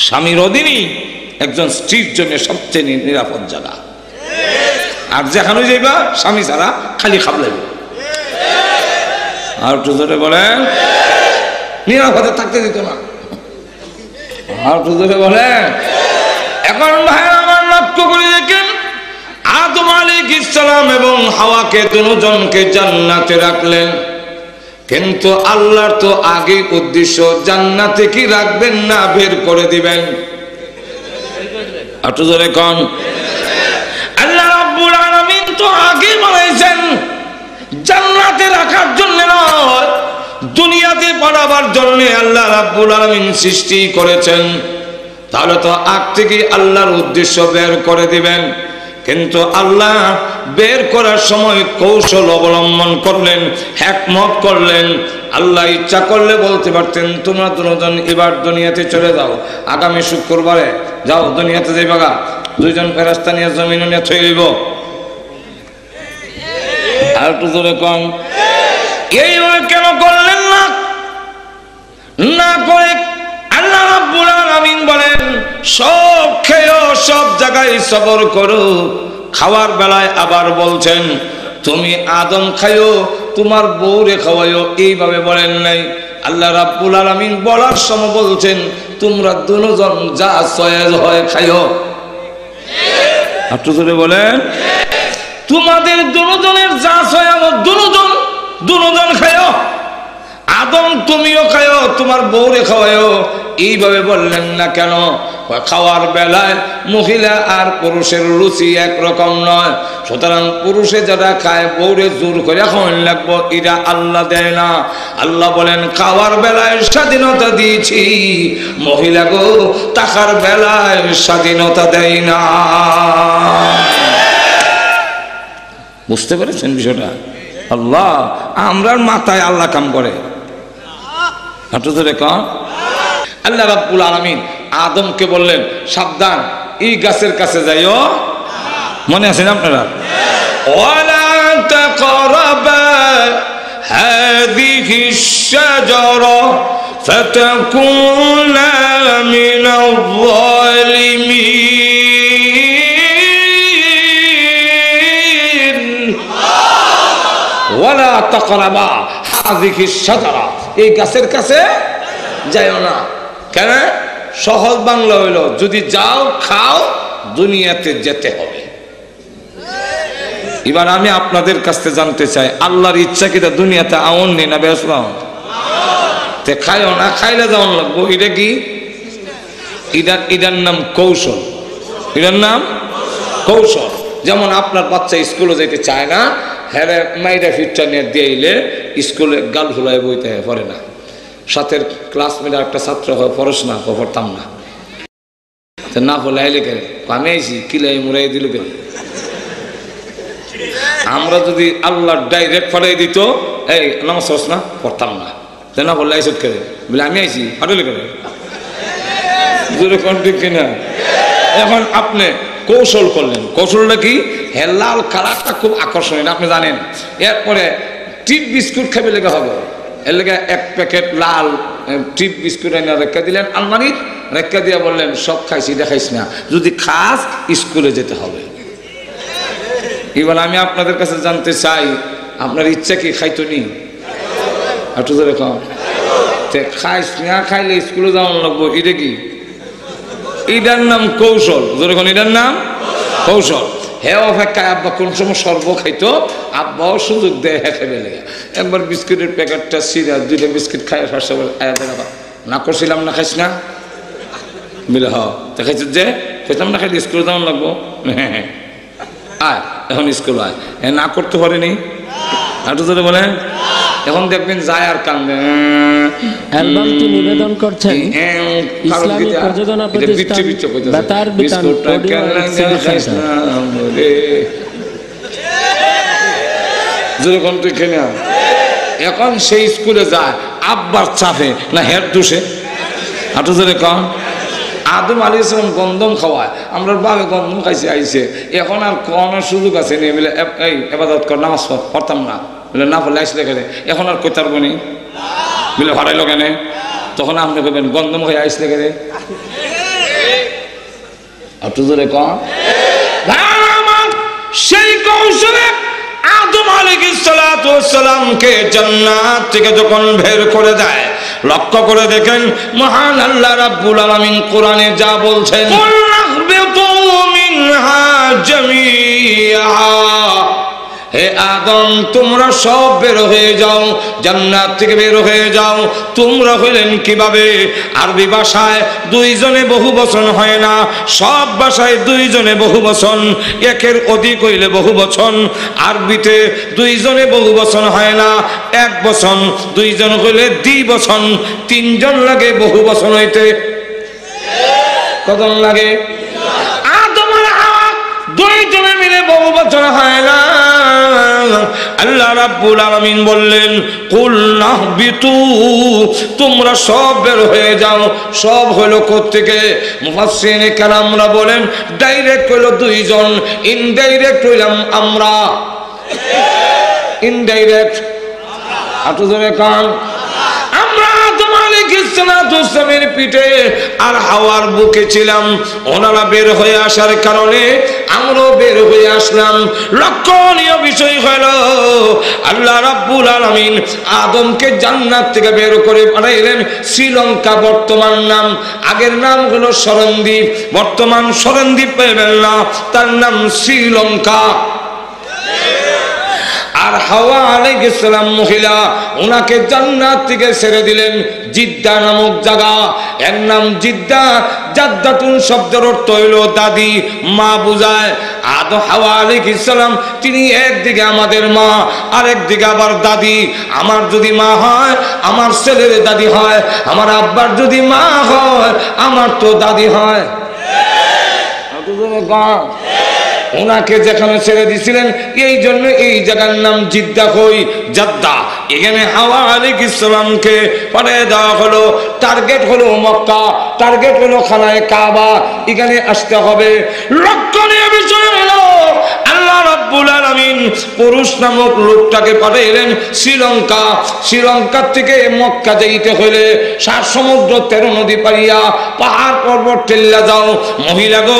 স্বামীর অধীনই একজন স্ত্রীর জন্য সবচেয়ে নিরাপদ জায়গা। আর যেখানে যাইবা স্বামী ছাড়া খালি খাবলাইবে। আর একটু জোরে বলেন, নিরাপদে থাকতে দিত না। আর একটু জোরে বলেন। এখন ভাই আমার লক্ষ্য করে দেখেন, আদম আলাইহিস সালাম এবং হাওয়াকে দুজনকে জান্নাতে রাখলেন, কিন্তু আল্লাহর তো আগে উদ্দেশ্য জান্নাতে কি রাখবেন না বের করে দিবেন। একটু জোরে কোন। আল্লাহ রাব্বুল আলামিন তো আগে বলেছেন জান্নাতে রাখার জন্য নয়, দুনিয়াতে পাঠাবার জন্য আল্লাহ রাব্বুল আলামিন সৃষ্টি করেছেন। তাহলে তো আগ থেকে আল্লাহর উদ্দেশ্য বের করে দিবেন, কিন্তু আল্লাহ বের করার সময় কৌশল অবলম্বন করলেন, হিকমত করলেন। আল্লাহ ইচ্ছা করলে বলতে পারতেন তোমরা দুজন এবার দুনিয়াতে চলে যাও, আগামী শুক্রবারে যাও দুনিয়াতে যাইবা গা, দুইজন ফেরেশতা নিয়ে জমিনে নিয়ে থই হইব। আর একটু জোরে কম। এইভাবে কেন করলেন না? না করে আল্লাহ রাব্বুল আলামিন বলেন সব খেয়েও সব জায়গায় সবর করো। খাওয়ার বেলায় আবার বলছেন তুমি আদম খাইও, তোমার বউরে খাওয়াইও, এইভাবে বলেন নাই। আল্লাহ রাব্বুল আলামিন বলার সময় বলছেন তোমরা দুজন যা সয়েজ হয় খাইও। একটু জোরে বলেন, তোমাদের দুজনের যা সয়েজ দুজন খাইও। আদম তুমিও খাইও, তোমার বউরে খাওয়াইও, এইভাবে বললেন না কেন? খাওয়ার বেলায় মহিলা আর পুরুষের রুচি একরকম নয়, সুতরাং পুরুষে যারা খায় বউরে জোর করে খাওয়ান লাগবো, এটা আল্লাহ দেয় না। আল্লাহ বলেন খাওয়ার বেলায় স্বাধীনতা দিয়েছি, মহিলা গো টাকার বেলায় স্বাধীনতা দেয় না। বুঝতে পেরেছেন বিষয়টা? আল্লাহ আমরার মাথায় আল্লাহ কাম করে। আল্লাহ রাব্বুল আলামিন আদমকে বললেন সাবধান, এই গাছের কাছে যাইও। মনে আছে না আপনারা? ওয়ালা তাকরাবা হাযিহি আশ-শাজারা ফাতাকুনা মিনাল যালিমিন। ওয়ালা তাকরাবা হাযিহি আশ-শাজারা, এই গাছের কাছে যাইও না। কেন? সহজ বাংলা হইল যদি যাও খাও দুনিয়াতে যেতে হবে। এবার আমি আপনাদের কাছে জানতে চাই আল্লাহর ইচ্ছা কি দুনিয়াতে আউন নেই না বেসলাম? তে খাইও না, খাইলে যাওয়ান লাগবো। এটা কি? এটার নাম কৌশল। এটার নাম কৌশল। যেমন আপনার বাচ্চা স্কুলে যেতে চায় না, হ্যাঁ মাইরা ফিটটা নিয়ে দিলে স্কুলে গাল ফুলাই বইতে পড়ে না, সাথের ক্লাসমেট একটা ছাত্র হয় পড়াশোনা পড়তাম না, না হলে আইলে কেন আমি আইসি কিলাই মুড়াই দিল কেন? আমরা যদি আল্লাহ ডাইরেক্ট ফলাই দিত এই নামাজ পড়ছ না, পড়তাম না, না বললে আইসত কেন বলে আমি আইসি ফাটলে কেন? ঠিক কিনা? এখন আপনি কৌশল করলেন, কৌশলটা কি? হ্যাঁ লাল কালারটা খুব আকর্ষণীয় আপনি জানেন। এরপরে টিপ বিস্কুট খাবে লেগে হবে, এর লেগে এক প্যাকেট লাল টিপ বিস্কুট এনে রেখা দিলেন আলমারির, রেখা দিয়ে বললেন সব খাইছি দেখাইস না, যদি খাস স্কুলে যেতে হবে। এবার আমি আপনাদের কাছে জানতে চাই আপনার ইচ্ছা কি খাইতো নি? একটু ধরে খাও। খাইস না, খাইলে স্কুলে যাওয়ান লাগবো, এটা কি? এটার নাম কৌশল। যখন এটার নাম কৌশল। হ্যাঁ অপেক্ষায় আব্বা কোন সময় সর্ব খাইতো, আব্বাও সুযোগ দেয় হ্যাঁ খাইবে লেগে। একবার বিস্কুটের প্যাকেটটা সিরা দুইটা বিস্কুট খাই ফার্স্ট না করছিলাম না খাইস না বলে হ দেখাইছ যে খেতাম না, খাইলে স্কুলে যাওয়ান লাগবো। হ্যাঁ আয় এখন স্কুল আয়, হ্যাঁ না করতে পারেনি। একটু যদি বলেন এখন দেখবেন যায় আর কান্দে। অ্যালবামটি নিবেদন করছেন ইসলামী প্রযোজনা প্রতিষ্ঠান বেতার বিতান অডিও যেরকম তুই খেলে এখন সেই স্কুলে যায় আব্বার চাপে না হেড দোষে হাঁটু ধরে কম আদম আলাইহিস সালাম গন্ধম খাওয়ায় আমরা বাঘে গন্ধম খাইছে আইছে এখন আর কোনের সুযোগ আছে নি বলে এই ইবাদত কর নামাজ পড়তাম না বলে না বলে আসলে গেলে এখন আর কইতার বনি বলে হারাইলো কেন তখন আপনি কইবেন গন্ধম খাই আসলে গেলে হাঁটু ধরে কম সেই কৌশলে আদম আলাইহিস সালামকে জান্নাত থেকে যখন বের করে দেয় লক্ষ্য করে দেখেন মহান আল্লাহ রাব্বুল আলামিন কোরআনে যা বলছেন কুল্লাহবিতু মিনহা জামিআ হে আদম তোমরা সব বের হয়ে যাও জান্নাত থেকে বের হয়ে যাও তোমরা হইলেন কিভাবে আরবি ভাষায় দুইজনে বহুবচন হয় না সব ভাষায় দুইজনে বহুবচন একের অধিক হইলে বহুবচন আরবিতে দুইজনে বহুবচন হয় না এক বচন দুইজন হইলে দ্বিবচন তিনজন লাগে বহুবচন হইতে কতজন লাগে আদম আর হাওয়া দুইজনে মিলে বহুবচন হয় না আল্লাহ রাব্বুল আলামিন বললেন কুল নাহবিতু তোমরা সব বের হয়ে যাও সব হলো কোত্থেকে মুফাসসিরিনে কেরামরা বলেন ডাইরেক্ট হলো দুইজন ইনডাইরেক্ট হইলাম আমরা ইনডাইরেক্ট আটো জোরে কান আমরা আদম আলাইহিস সালামের পিঠে আর হাওয়ার বুকে ছিলাম ওনারা বের হয়ে আসার কারণে আমরাও বের হয়ে আসলাম লক্ষণীয় বিষয় হলো আল্লাহ রাব্বুল আলামিন আদমকে জান্নাত থেকে বের করে পাঠাইলেন শ্রীলঙ্কা বর্তমান নাম আগের নাম হলো শরণদ্বীপ বর্তমান শরণদ্বীপ পাইবেন না তার নাম শ্রীলঙ্কা আর হাওয়া আলাইহিস সালাম মহিলা ওনাকে জান্নাত থেকে ছেড়ে দিলেন জিদ্দা নামক জায়গা এর নাম জিদ্দা জাদ্দাতুন শব্দের অর্থ হইল দাদি মা বুঝায় আদম হাওয়া আলাইহিস সালাম তিনি একদিকে আমাদের মা আরেকদিকে আবার দাদি আমার যদি মা হয় আমার ছেলের দাদি হয় আমার আব্বার যদি মা হয় আমার তো দাদি হয় ওনাকে যেখানে ছেড়ে দিয়েছিলেন এই জন্য এই জায়গার নাম জিদ্দা কই জাদ্দা এখানে হাওয়া আলাইহিস সালামকে পাঠিয়ে দেওয়া হলো টার্গেট হলো মক্কা টার্গেট হলো খানায়ে কাবা এখানে আসতে হবে লক্ষণীয় বিষয় হলো আল্লাহ রাব্বুল আলামিন পুরুষ নামক লোকটাকে পাঠাইলেন শ্রীলঙ্কা শ্রীলঙ্কা থেকে মক্কা যাইতে হলে 7 সমুদ্র 13 নদী পারিয়া পাহাড় পর্বত ঠেল্লা যাও মহিলা গো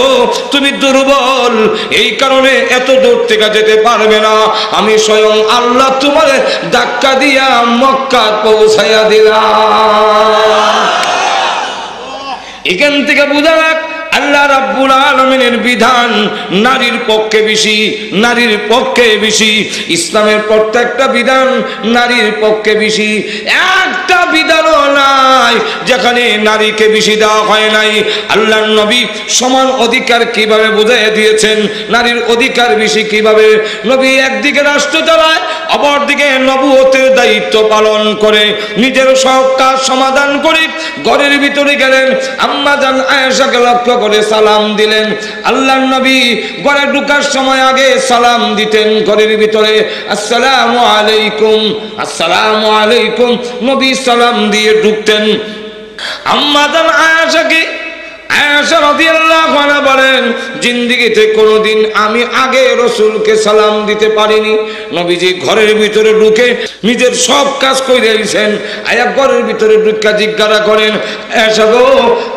তুমি দুর্বল এই কারণে এত দূর থেকে যেতে পারবে না আমি স্বয়ং আল্লাহ তোমারে ধাক্কা দিয়া মক্কা পৌঁছাইয়া দিলাম এখান থেকে বুঝা রাখ আল্লাহ রাব্বুল আলামিনের বিধান নারীর পক্ষে বেশি নারীর পক্ষে বেশি ইসলামের প্রত্যেকটা বিধান নারীর পক্ষে বেশি একটা বিধানও নাই যেখানে নারীকে বেশি দেওয়া হয় নাই আল্লাহর নবী সমান অধিকার কিভাবে বুঝিয়ে দিয়েছেন নারীর অধিকার বেশি কিভাবে নবী একদিকে রাষ্ট্র চালায় অপরদিকে নবুয়তের দায়িত্ব পালন করে নিজের সব কাজ সমাধান করে ঘরের ভিতরে গেলেন আম্মা জান আয়েশাকে লক্ষ্য করে সালাম দিলেন আল্লাহর নবী ঘরে ঢোকার সময় আগে সালাম দিতেন ঘরের ভিতরে আসসালামু আলাইকুম নবী সালাম দিয়ে ঢুকতেন আম্মা জান আয়েশাকে আয়েশা রাদিয়াল্লাহু আনহা বলেন জিন্দেগিতে কোনোদিন আমি আগে রাসূলকে সালাম দিতে পারিনি নবীজি ঘরের ভিতরে ঢুকে নিজের সব কাজ করে দিয়েছেন আয়া ঘরের ভিতরে ঢুকে জিজ্ঞাসা করেন আয়েশা গো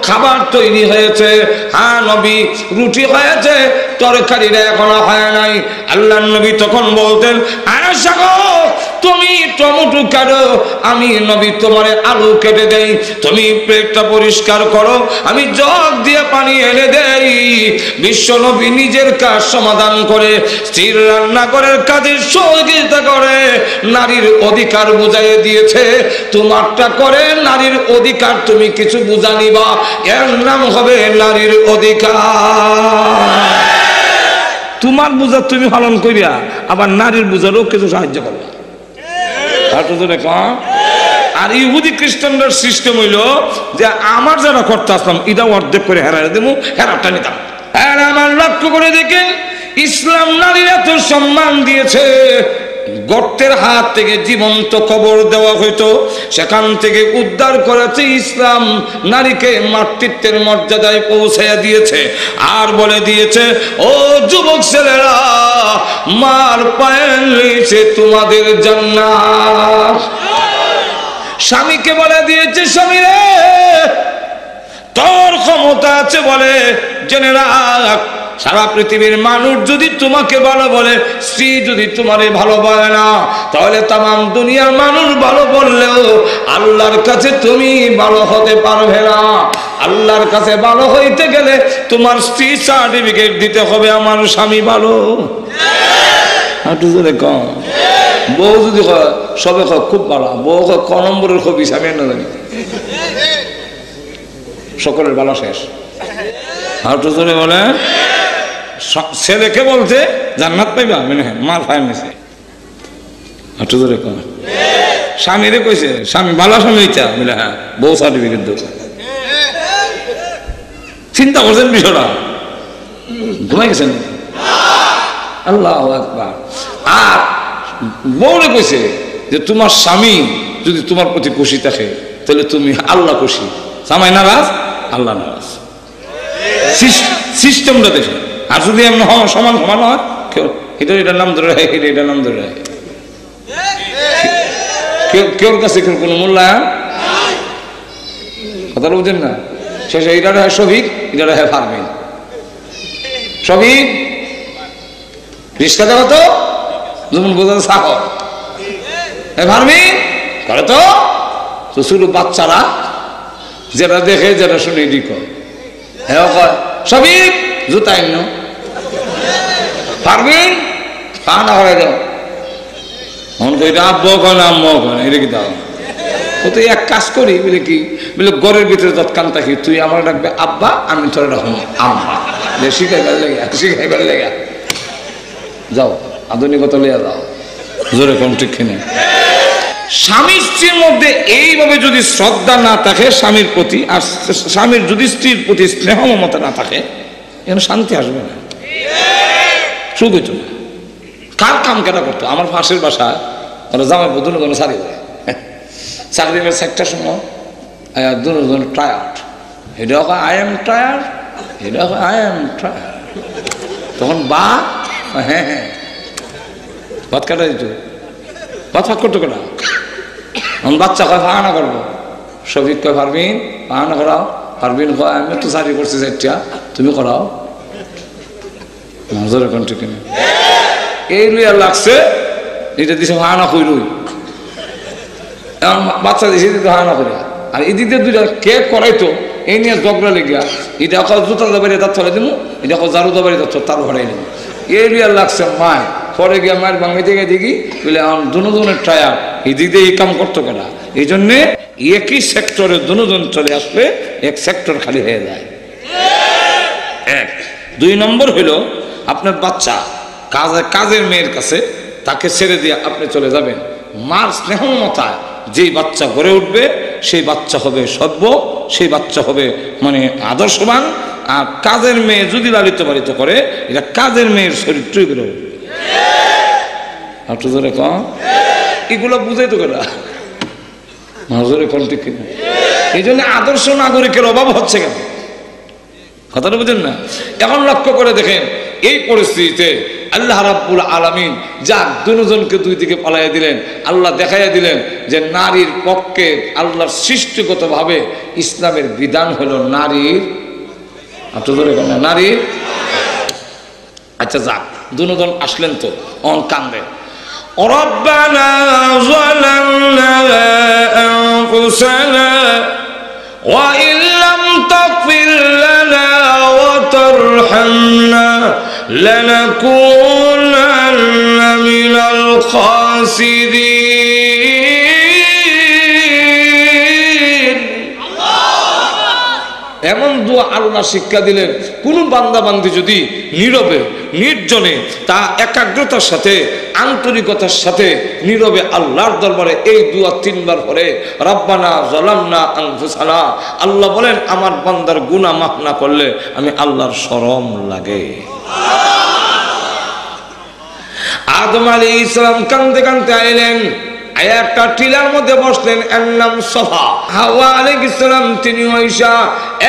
খাবার তৈরি হয়েছে হ্যাঁ নবী রুটি হয়েছে তরকারিটা এখনো হয় নাই আল্লাহর নবী তখন বলতেন আয়েশা গো তুমি টমেটো কাটো আমি নবী তোমারে আলু কেটে দেই তুমি প্লেটটা পরিষ্কার করো আমি জগ দিয়ে পানি এনে দেই বিশ্ব নবী নিজের কাজ সমাধান করে স্ত্রীর রান্নাঘরের কাজের সহযোগিতা করে নারীর অধিকার বুঝাইয়ে দিয়েছে তোমারটা করে নারীর অধিকার তুমি কিছু বুঝা নিবা এর নাম হবে নারীর অধিকার তোমার বুঝা তুমি পালন করিয়া আবার নারীর বুঝারও কিছু সাহায্য করবে আর ইহুদি খ্রিস্টানদের সিস্টেম হইল যে আমার যারা করতে আসলাম এটা অর্ধেক করে হেরাই দেবো হেরাটা নিতাম আর আমার লক্ষ্য করে দেখেন ইসলাম নারীর এত সম্মান দিয়েছে গর্তের হাত থেকে জীবন্ত কবর দেওয়া হইতো, সেখান থেকে উদ্ধার করেছে ইসলাম, নারীকে মাতৃত্বের মর্যাদায় পৌঁছাইয়া দিয়েছে। আর বলে দিয়েছে, ও যুবক ছেলেরা, মার পায়ের নিচে তোমাদের জান্নাত। স্বামীকে বলে দিয়েছে, স্বামী রে, তোর ক্ষমতা আছে বলে জেনে রাখ, সারা পৃথিবীর মানুষ যদি তোমাকে ভালো বলে, স্ত্রী যদি তোমারে ভালো বলে না, তাহলে তাম দুনিয়ার মানুষ ভালো বললেও আল্লাহর কাছে তুমি ভালো হতে পারবে না। আল্লাহর কাছে ভালো হইতে গেলে তোমার স্ত্রী সার্টিফিকেট দিতে হবে আমার স্বামী ভালো। বউ যদি সবে খুব ভালো, বউ ক নম্বরের খবিস আমি না জানি, সকলের ভালো শেষ। হাঁটু জোরে বলে ছেলেকে বলছে জান্নাত পাইবা, মানে মার ফায়ার নিছে। হাঁটু জোরে কম স্বামীরে কইছে, স্বামী ভালো স্বামী ইচ্ছা বলে হ্যাঁ বউ সার্টিফিকেট দেব। চিন্তা করছেন বিষয়টা? ঘুমাই গেছেন? আল্লাহু আকবার। আর বউরে কইছে যে তোমার স্বামী যদি তোমার প্রতি খুশি থাকে তাহলে তুমি আল্লাহ খুশি, জামাই নারাজ আল্লাহ নারাজ, সিস্টেমটা দেখে। আর যদি এমন সমান সমান হয়, এটার নাম ধরে রাখে, এটার নাম ধরে রাখে, কেউর কাছে কেউ কোনো মূল্যায়ন, কথাটা বুঝেন না? শেষে এটা হয় শফিক, এটা হয় ফারমিন। শফিক রিস্কা দেখো তো, যেমন বোঝা সাহর, ফারমিন করে তো শুরু বাচ্চারা যেটা দেখে যেটা শুনে এদিক হ্যাঁ কয় শফিক জুতা এনো, পারবিন পা না হয়ে যাও, মন তো এটা আব্বু কয় না আম্মু কয় না, এটা কি দাও? ও তো এক কাজ করি বলে কি বলে ঘরের ভিতরে যৎকান থাকি, তুই আমার ডাকবে আব্বা, আমি তোর ডাকবো আম্মা, শিখাইবার লেগে শিখাইবার লেগে যাও, আধুনিকতা লিয়া যাও। জোরে কোন ঠিক কিনে? স্বামী স্ত্রীর মধ্যে এইভাবে যদি শ্রদ্ধা না থাকে স্বামীর প্রতি, আর স্বামীর যদি স্ত্রীর প্রতি স্নেহ মমতা না থাকে, এখানে শান্তি আসবে না, সুখ হইত না। কার কাম কেনা করতো? আমার পাশের বাসায় ওরা জামাই দুজন কোনো চাকরি দেয়, চাকরি করে 4টার সময় দুজন টায়ার্ড, এটা আই এম টায়ার্ড, এটা আই এম টায়ার্ড। তখন বা হ্যাঁ হ্যাঁ ভাত কাটা দিত, ভাত ভাত করতো কেনা, বাচ্চা কয় পাহানা করবো, শফিক কয় পারবিন পাহানা করাও, পারবিন কয় আমি তো চাকরি করছি 4টা, তুমি করাও। নজরে কোন ঠিক নেই, এই লইয়া লাগছে এটা দিছে পাহানা কইলই, বাচ্চা দিছে দিতে পাহানা করিয়া, আর এদিকে দুইটা কে করাইতো এই নিয়ে ঝগড়া লেগিয়া, এটা কয় জুতা দাবারি তার চলে দিব, এটা কয় জারু দাবারি তার হরাই দিব, এই লইয়া লাগছে মায়। পরে গিয়ে মায়ের ভাঙাইতে গিয়ে দেখি বলে দুজনের টায়ার, এই দিক দিয়ে এই কাম করতো কেনা, এই জন্যে একই সেক্টরে দুজন চলে আসলে এক সেক্টর খালি হয়ে যায়। এক 2 নম্বর হইল আপনার বাচ্চা কাজের মেয়ের কাছে, তাকে ছেড়ে দিয়ে আপনি চলে যাবেন, মার স্নেহ মমতায় যেই বাচ্চা গড়ে উঠবে সেই বাচ্চা হবে সভ্য, সেই বাচ্চা হবে মানে আদর্শবান। আর কাজের মেয়ে যদি লালিত পালিত করে, এটা কাজের মেয়ের চরিত্রই গড়ে উঠবে। এগুলো বুঝাই তো কেনা নজরে কোন ঠিক কিনা? এই জন্য আদর্শ নাগরিকের অভাব হচ্ছে কেন? কথাটা বুঝেন না? এখন লক্ষ্য করে দেখেন এই পরিস্থিতিতে আল্লাহ রাব্বুল আলামিন যা দুজনকে দুই দিকে পালাইয়া দিলেন, আল্লাহ দেখাইয়া দিলেন যে নারীর পক্ষে আল্লাহর সৃষ্টিগতভাবে ইসলামের বিধান হলো নারীর, নারীর। আচ্ছা যাক, দুজন আসলেন তো অন কান্দে, ربنا ظلمنا أنفسنا وإن لم تغفر لنا وترحمنا لنكونن من الخاسرين। এমন দোয়া আল্লাহ শিক্ষা দিলেন, কোন বান্দা বান্দি যদি নীরবে নির্জনে তা একাগ্রতার সাথে আন্তরিকতার সাথে নীরবে আল্লাহর দরবারে এই দোয়া 3 বার পড়ে, রব্বানা যালামনা আনফুসানা, আল্লাহ বলেন আমার বান্দার গুনাহ মাফ না করলে আমি আল্লাহর শরম লাগে। আদম আলাইহিস সালাম কাঁদতে কাঁদতে আইলেন, একটা টিলার মধ্যে বসলেন, এর নাম সফা। হাওয়া আলাইহিস সালাম তিনি ওইসা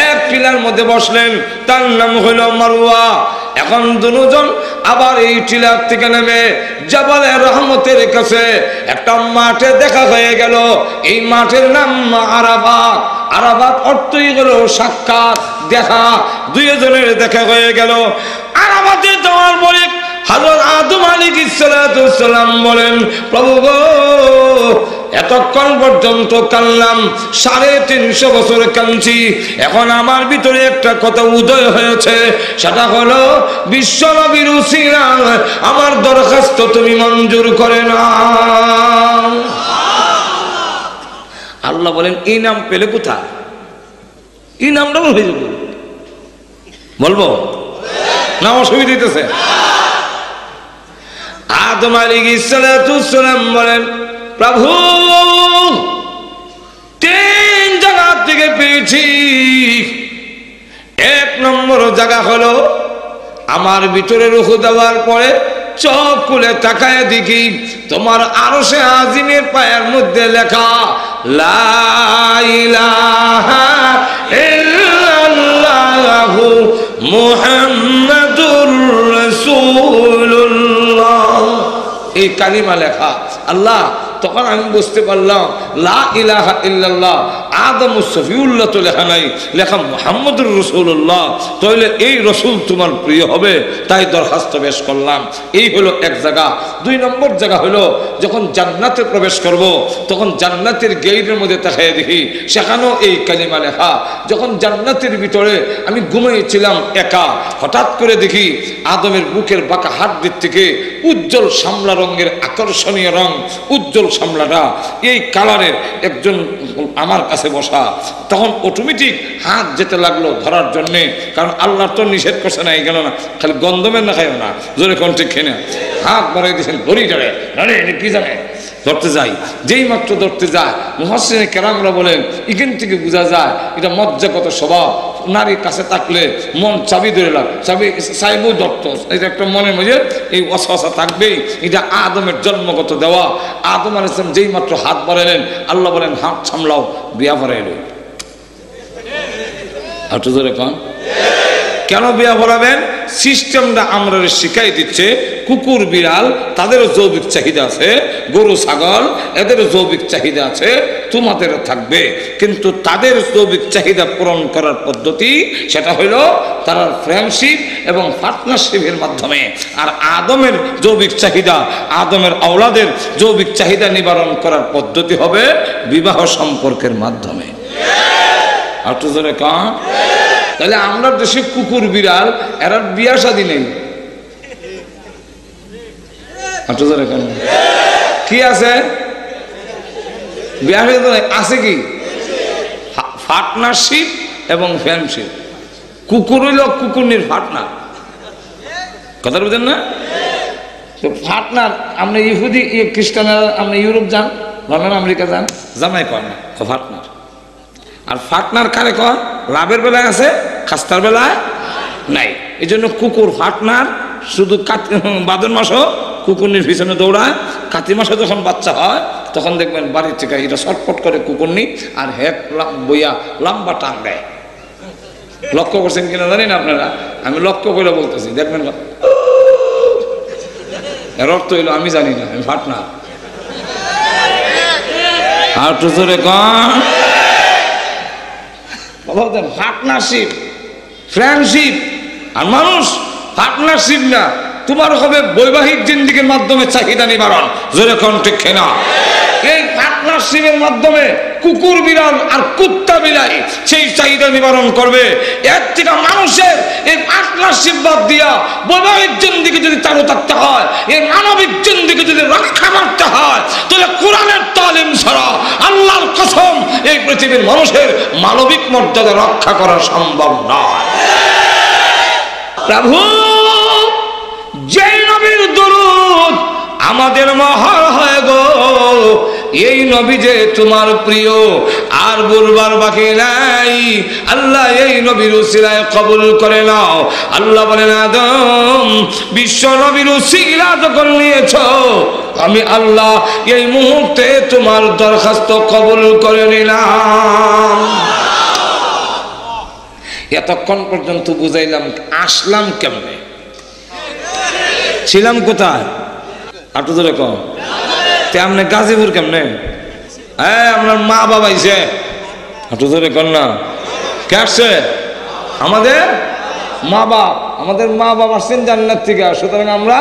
এক টিলার মধ্যে বসলেন, তার নাম হইল মারওয়া। এখন দুজন আবার এই টিলার থেকে নেমে জাবালে রহমতের কাছে একটা মাঠে দেখা হয়ে গেল। এই মাঠের নাম আরাফাত। আরাফাত অর্থই হলো সাক্ষাৎ, দেখা। দুইজনের দেখা হয়ে গেল। আরাফাতে যাওয়ার পরে হযরত আদম আলাইহিস সালাম বলেন, প্রভু গো, এতক্ষণ পর্যন্ত কানলাম, 350 বছর কাঁদছি, এখন আমার ভিতরে একটা কথা উদয় হয়েছে, সেটা হলো বিশ্ব নবীর উসিলায় আমার দরখাস্ত তুমি মঞ্জুর করে নাও। আল্লাহ বলেন, এই নাম পেলে কোথায়? এই নামটা হয়ে যাবে, বলবো না? অসুবিধা দিতেছে? আদম আলাইহিস সালাম বলেন, প্রভু 3 জায়গা থেকে পেয়েছি। 1 নম্বর জায়গা হলো আমার ভিতরে রূহ দেওয়ার পরে চোখ খুলে তাকায় দেখি তোমার আরশে আজিমের পায়ের মধ্যে লেখা লা ইলাহা ইল্লাল্লাহু মুহাম্মাদুর রাসূলুল্লাহ, এই কালিমা লেখা। আল্লাহ, তখন আমি বুঝতে পারলাম লা ইলাহা ইল্লাল্লাহ, আদম সফিউল্লাহ তো লেখা নাই, লেখা মুহাম্মদুর রাসূলুল্লাহ। তাহলে এই রসুল তোমার প্রিয় হবে, তাই দরখাস্ত পেশ করলাম। এই হলো এক জায়গা। 2 নম্বর জায়গা হলো যখন জান্নাতে প্রবেশ করব, তখন জান্নাতের গেটের মধ্যে তাকিয়ে দেখি সেখানেও এই কালিমা লেখা। যখন জান্নাতের ভিতরে আমি ঘুমিয়েছিলাম একা, হঠাৎ করে দেখি আদমের বুকের বাঁকা হাড়ের থেকে উজ্জ্বল শামলা রঙের আকর্ষণীয় রং, উজ্জ্বল শামলাটা এই কালারের একজন আমার কাছে বসা। তখন অটোমেটিক হাত যেতে লাগলো ধরার জন্যে, কারণ আল্লাহ তো নিষেধ করছে না, এই গেল না, খালি গন্ধমের না খাইও না, জোরে কোন ঠিক খেয়ে হাত বাড়াই দিয়েছেন, ধরি ধরে কি জানে ধরতে যাই। যেই মাত্র ধরতে যায়, মুহাসসিনে কেরামরা বলেন এখান থেকে বোঝা যায় এটা মজ্জাগত স্বভাব। নারীর কাছে থাকলে মন চাবি ধরে লাগ, চাবি চাইবও ধরত, এটা একটা মনের মধ্যে এই ওয়াসওয়াসা থাকবেই। এটা আদমের জন্মগত দেওয়া। আদম আলাইহিস সালাম যেই মাত্র হাত বাড়ালেন, আল্লাহ বলেন হাত সামলাও, বিয়া ভরাইল। একটু জোরে কন, কেন বিয়া ভরাবেন? সিস্টেমটা আমরা শিখাই দিচ্ছে। কুকুর বিড়াল তাদেরও যৌবিক চাহিদা আছে, গরু ছাগল এদেরও যৌবিক চাহিদা আছে, তোমাদেরও থাকবে। কিন্তু তাদের যৌবিক চাহিদা পূরণ করার পদ্ধতি সেটা হইল তারা ফ্রেন্ডশিপ এবং পার্টনারশিপের মাধ্যমে। আর আদমের যৌবিক চাহিদা, আদমের আওলাদের যৌবিক চাহিদা নিবারণ করার পদ্ধতি হবে বিবাহ সম্পর্কের মাধ্যমে। একটু জোরে কান। তাহলে আমরা দেশে কুকুর বিড়াল এরা বিয়া শাদী নেই, কি আছে? বিয়া আছে কি? পার্টনারশিপ এবং ফ্রেন্ডশিপ। কুকুর হইল কুকুরনির পার্টনার, কথা বুঝেন না? তো পার্টনার, আপনি ইহুদি খ্রিস্টানরা আপনি ইউরোপ যান, লন্ডন আমেরিকা যান, জামাই কর না পার্টনার। আর পার্টনার কারে কর? লাভের বেলায় আছে, খাস্তার বেলায় নাই। এই জন্য কুকুর পার্টনার। শুধু বাদন মাসও কুকুরনির পিছনে দৌড়ায়। কাতি মাসে যখন বাচ্চা হয় তখন দেখবেন বাড়ির থেকে এটা ছটফট করে কুকুরনি, আর হেক বইয়া লম্বা টান দেয়। লক্ষ্য করছেন কিনা জানি না আপনারা, আমি লক্ষ্য করে বলতেছি, দেখবেন এর অর্থ হইলো আমি জানি না, আমি পার্টনার। আর তো জোরে কন। Partnership, friendship. আর মানুষ পার্টনারশিপ না, তোমার হবে বৈবাহিক জিন্দেগির মাধ্যমে চাহিদা নিবারণ। জোরে কোন ঠিক না? এই পার্টনারশিপের মাধ্যমে কুকুর বিড়াল আর কুত্তা বিলাই সেই চাহিদা নিবারণ করবে। এর থেকে মানুষের এই পার্টনারশিপ বাদ দিয়া বৈবাহিক জিন্দেগি যদি চালু থাকতে হয়, এই মানবিক জিন্দেগি যদি রক্ষা করতে হয়, তাহলে কোরআনের তালিম ছাড়া আল্লাহর কসম এই পৃথিবীর মানুষের মানবিক মর্যাদা রক্ষা করা সম্ভব নয়। প্রভু, যেই নবীর দরুদ আমাদের মহর হয় গো, এই নবী যে তোমার প্রিয়, আর আর বলবার বাকি নাই। আল্লাহ এই নবীর উসিলায় কবুল করে নাও। আল্লাহ বলেন আদম বিশ্ব নবীর উসিলা যখন নিয়েছো আমি আল্লাহ এই মুহূর্তে তোমার দরখাস্ত কবুল করে নিলাম। এতক্ষণ পর্যন্ত বুঝাইলাম আসলাম কেমনে, ছিলাম কোথায়, আটু ধরে কম তেমনি গাজীপুর কেমনে, হ্যাঁ আপনার মা বাবা আইছে, আটু ধরে কর না, কে আসছে? আমাদের মা বাপ। আমাদের মা বাবা আসছেন জান্নাত থেকে, সুতরাং আমরা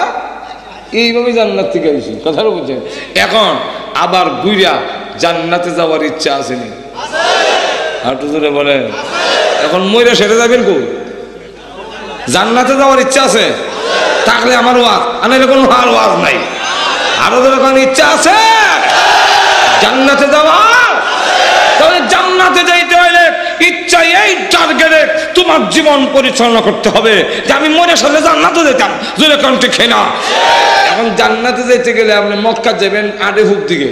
এইভাবে জান্নাত থেকে আইছি, কথাটা বুঝছেন? এখন আবার গুইরা জান্নাতে যাওয়ার ইচ্ছা আসেনি, আটু ধরে বলেন। এখন মইরা সেরে যাবেন কই? জান্নাতে যাওয়ার ইচ্ছা আছে থাকলে আমার ওয়াজ, আর এরকম আর ওয়াজ নাই। আরো যখন ইচ্ছা আছে জান্নাতে যাওয়ার, তাহলে জান্নাতে যাইতে হলে ইচ্ছা এই টার্গেটে তোমার জীবন পরিচালনা করতে হবে যে আমি মরে সাথে জান্নাতে যেতাম, জোরে কণ্ঠে খেয়ে না। এখন জান্নাতে যেতে গেলে আপনি মক্কা যাবেন আড়ে হুক দিকে,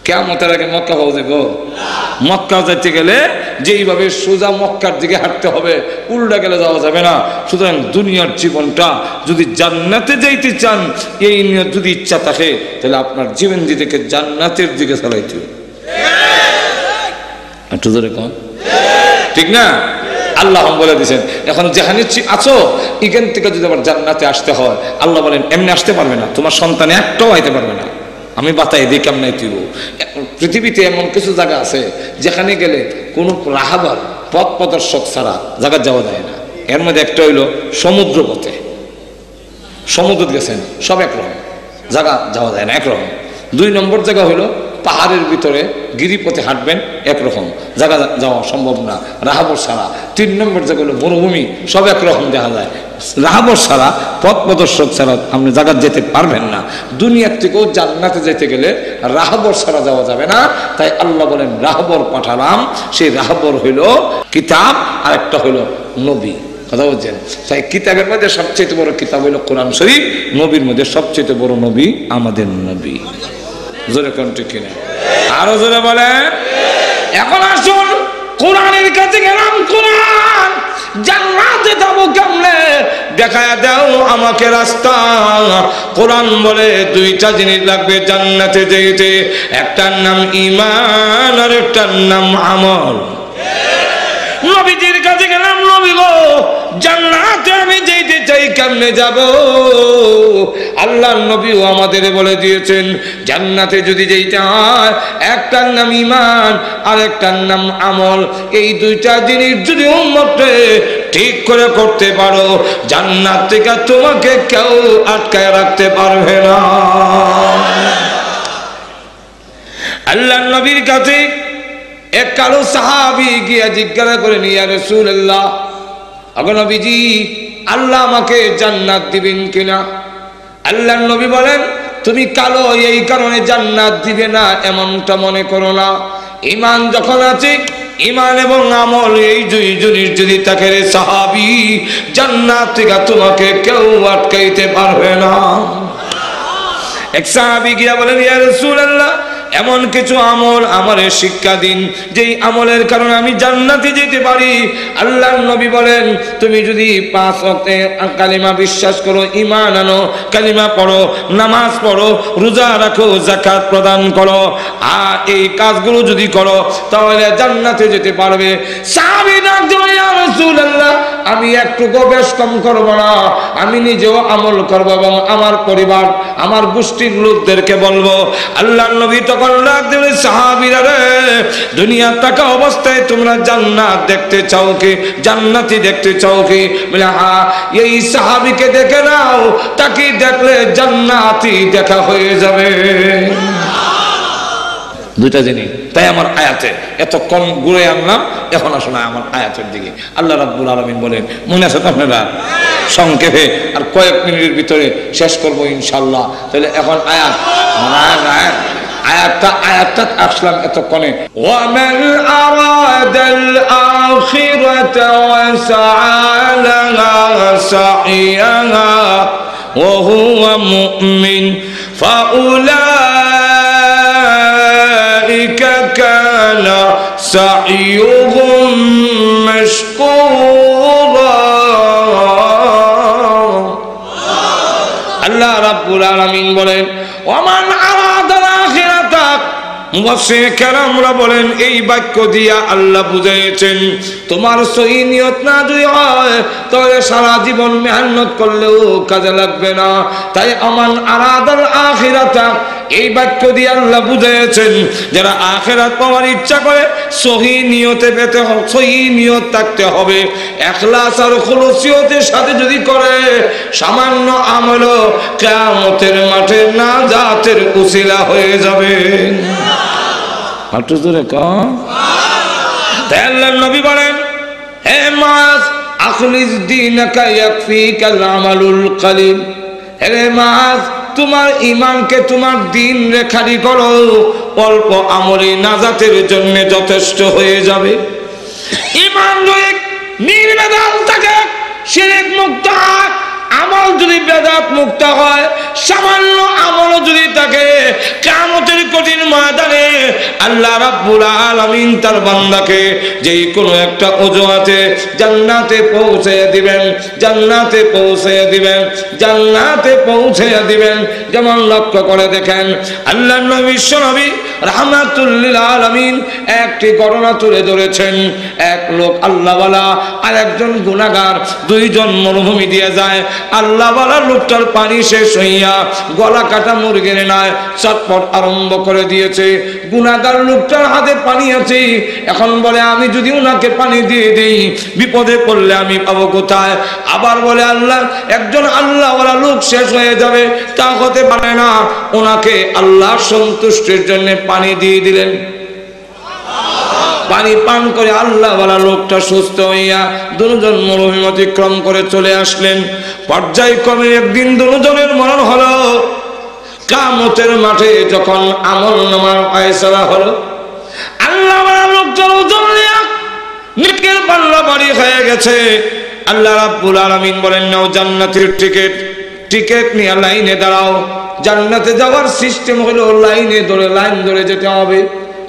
কিয়ামতের আগে মক্কা পাওয়া যাবে? মক্কা যেতে গেলে যেইভাবে সোজা মক্কার দিকে হাঁটতে হবে, উল্টা গেলে যাওয়া যাবে না। সুতরাং দুনিয়ার জীবনটা যদি জান্নাতে যাইতে চান, এই নিয়ে যদি ইচ্ছা থাকে, তাহলে আপনার জীবন দিকে জান্নাতের দিকে চালাইতে হবে। একটু ধরে কন, ঠিক না? আল্লাহ বলে দিয়েছেন এখন যেখানে আছো এখান থেকে যদি আবার জান্নাতে আসতে হয়, আল্লাহ বলেন এমনি আসতে পারবে না, তোমার সন্তান একটাও আইতে পারবে না, আমি বাতাই দিই কেমন তুইব। পৃথিবীতে এমন কিছু জায়গা আছে যেখানে গেলে কোনো রাহাবার পথ প্রদর্শক ছাড়া জায়গা যাওয়া যায় না। এর মধ্যে একটা হইলো সমুদ্র পথে, সমুদ্র গেছেন সব একরকম, জায়গা যাওয়া যায় না একরকম। 2 নম্বর জায়গা হইলো পাহাড়ের ভিতরে গিরিপথে হাঁটবেন, একরকম জায়গা যাওয়া সম্ভব না রাহাবর ছাড়া। 3 নম্বর জায়গা হলো মরুভূমি, সব একরকম দেখা যায়, রাহাবর ছাড়া পথ প্রদর্শক ছাড়া আপনি জায়গা যেতে পারবেন না। দুনিয়ার থেকেও জান্নাতে যেতে গেলে রাহাবর ছাড়া যাওয়া যাবে না। তাই আল্লাহ বলেন রাহাবর পাঠালাম, সেই রাহাবর হইল কিতাব আর একটা হইল নবী, কথা বলছেন? তাই কিতাবের মধ্যে সবচেয়ে বড় কিতাব হইল কোরআন শরীফ, নবীর মধ্যে সবচেয়ে বড় নবী আমাদের নবী। জোরে কণ্ঠে কিনে আরো জোরে বলে। এখন আসুন কোরআনের কাছে গেলাম, কোরআন জান্নাতে যাবো কেমনে দেখায় দাও আমাকে রাস্তা। কোরআন বলে 2টা জিনিস লাগবে জান্নাতে যেতে, একটার নাম ঈমান আর একটার নাম আমল। নবীজির কাছে গেলাম, নবী গো জান্নাতে আমি যেতে চাই কেমনে যাব? আল্লাহর নবীও আমাদের বলে দিয়েছেন জান্নাতে যদি যেতে হয় একটার নাম ঈমান আর একটার নাম আমল। এই 2টা জিনিস যদি উম্মতে ঠিক করে করতে পারো, জান্নাত থেকে তোমাকে কেউ আটকায় রাখতে পারবে না। আল্লাহর নবীর কাছে এক কালো সাহাবী গিয়া জিজ্ঞাসা করেন ইয়া রাসূলুল্লাহ, আগো নবীজি আল্লাহ আমাকে জান্নাত দিবেন কিনা? আল্লাহর নবী বলেন তুমি কালো এই কারণে জান্নাত দিবে না এমনটা মনে করো না। ঈমান যখন আছে, ঈমান এবং আমল এই 2 জিনিস যদি থাকে রে সাহাবী, জান্নাত থেকে তোমাকে কেউ আটকাইতে পারবে না। এক সাহাবী গিয়া বলেন ইয়া রাসূলুল্লাহ এমন কিছু আমল আমারে শিক্ষা দিন যেই আমলের কারণে আমি জান্নাতে যেতে পারি। আল্লাহর নবী বলেন তুমি যদি 5 ওয়াক্তে কালিমা বিশ্বাস করো, ঈমান আনো, কালিমা পড়ো, নামাজ পড়ো, রোজা রাখো, যাকাত প্রদান করো, আর এই কাজগুলো যদি করো তাহলে জান্নাতে যেতে পারবে। সাহাবী ডাক দিলেন ইয়া রাসূলুল্লাহ আমি একটুকু বেশ কম করব না, আমি নিজেও আমল করব এবং আমার পরিবার আমার গোষ্ঠীর লোকদেরকে বলবো। আল্লাহর নবী তখন ডাক দিলেন সাহাবীরা রে, দুনিয়া থাকা অবস্থায় তোমরা জান্নাত দেখতে চাও কি, জান্নাতি দেখতে চাও কি? বলে হ্যাঁ। এই সাহাবীকে দেখে নাও, তাকে দেখলে জান্নাতি দেখা হয়ে যাবে। 2টা জিনিস। তাই আমার আয়াতে এতক্ষণ ঘুরে আনলাম, এখন আসলে আমার আয়াতের দিকে। আল্লাহ রাব্বুল আলামিন বলেন, মনে আছে তো আপনারা? সংক্ষেপে আর কয়েক মিনিটের ভিতরে শেষ করবো ইনশাআল্লাহ। তাহলে এখন আয়াত আয়াতটা আসলাম এতক্ষণে। ওয়ামান আরাদাল আখিরাতা ওয়া সাআ লাহা সাইয়াহা ওয়া হুয়া মুমিন ফাউলাইকা কানা সাইয়ুহুম মাশকুরা। আল্লাহ রাব্বুল আলামিন বলেন ওমান আরাদাল আখিরাতা। মুফাসসির কেরামরা বলেন এই বাক্য দিয়া আল্লাহ বুঝাইছেন তোমার সহি নিয়ত না যদি হয় তাহলে সারা জীবন মেহনত করলেও কাজে লাগবে না। তাই আমান আরাদাল আখিরাতা এই বাক্য দিয়ে আল্লাহ বুঝাইছেন যারা আখিরাত পাওয়ার ইচ্ছা করে সহি নিয়তে পেতে হবে, সহি নিয়ত থাকতে হবে। ইখলাস আর খুলুসিয়তের সাথে যদি করে সামান্য আমলও কিয়ামতের মাঠে নাজাতের উসিলা হয়ে যাবে। তাই আল্লাহর নবী বলেন হে মুআজ আখলিস দীনাকা ইয়াকফিকাল আমালুল কলিল। হে মুআজ তোমার ঈমানকে তোমার দ্বীন রেখারি করো, অল্প আমলে নাজাতের জন্য যথেষ্ট হয়ে যাবে। ঈমান যদি নির্বেদাল থাকে শিরক মুক্ত হয়, আমল যদি বেদাত মুক্ত হয়, সামান্য আমল যদি থাকে কিয়ামতের কঠিন ময়দানে আল্লাহ রাব্বুল আলামিন তার বান্দাকে যেই কোনো একটা অজুহাতে জান্নাতে পৌঁছে দিবেন, জান্নাতে পৌঁছে দিবেন, জান্নাতে পৌঁছে দিবেন। যেমন লক্ষ্য করে দেখেন আল্লাহর নবী বিশ্বনবী রাহমাতুল লিল আলামিন একটি ঘটনা তুলে ধরেছেন। এক লোক আল্লাহওয়ালা আর একজন গুনাহগার, দুইজন মরুভূমি দিয়ে যায়। আল্লাহওয়ালা লোকটার পানি শেষ হইয়া গলা কাটা মুরগির নয় চটপট আরম্ভ করে দিয়েছে। গুনাহগার লোকটার হাতে পানি আছে, এখন বলে আমি যদি ওনাকে পানি দিয়ে দিই বিপদে পড়লে আমি পাবো কোথায়? আবার বলে আল্লাহ একজন আল্লাহওয়ালা লোক শেষ হয়ে যাবে, তা হতে পারে না। ওনাকে আল্লাহ সন্তুষ্টির জন্য পানি দিয়ে দিলেন। পানি পান করে আল্লাহওয়ালা লোকটা সুস্থ হইয়া দুজন মরুভূমি অতিক্রম করে চলে আসলেন। পর্যায়ক্রমে একদিন দুজনের মরণ হলো। কিয়ামতের মাঠে যখন আমলনামার ফয়সালা হলো, আল্লাহওয়ালা লোকটার ওজন নিয়ে নেকের পাল্লা ভারী হয়ে গেছে। আল্লাহ রাব্বুল আলামিন বলেন নাও জান্নাতের টিকিট, টিকিট নিয়ে লাইনে দাঁড়াও। জান্নাতে যাওয়ার সিস্টেম হলো লাইনে ধরে, লাইন ধরে যেতে হবে।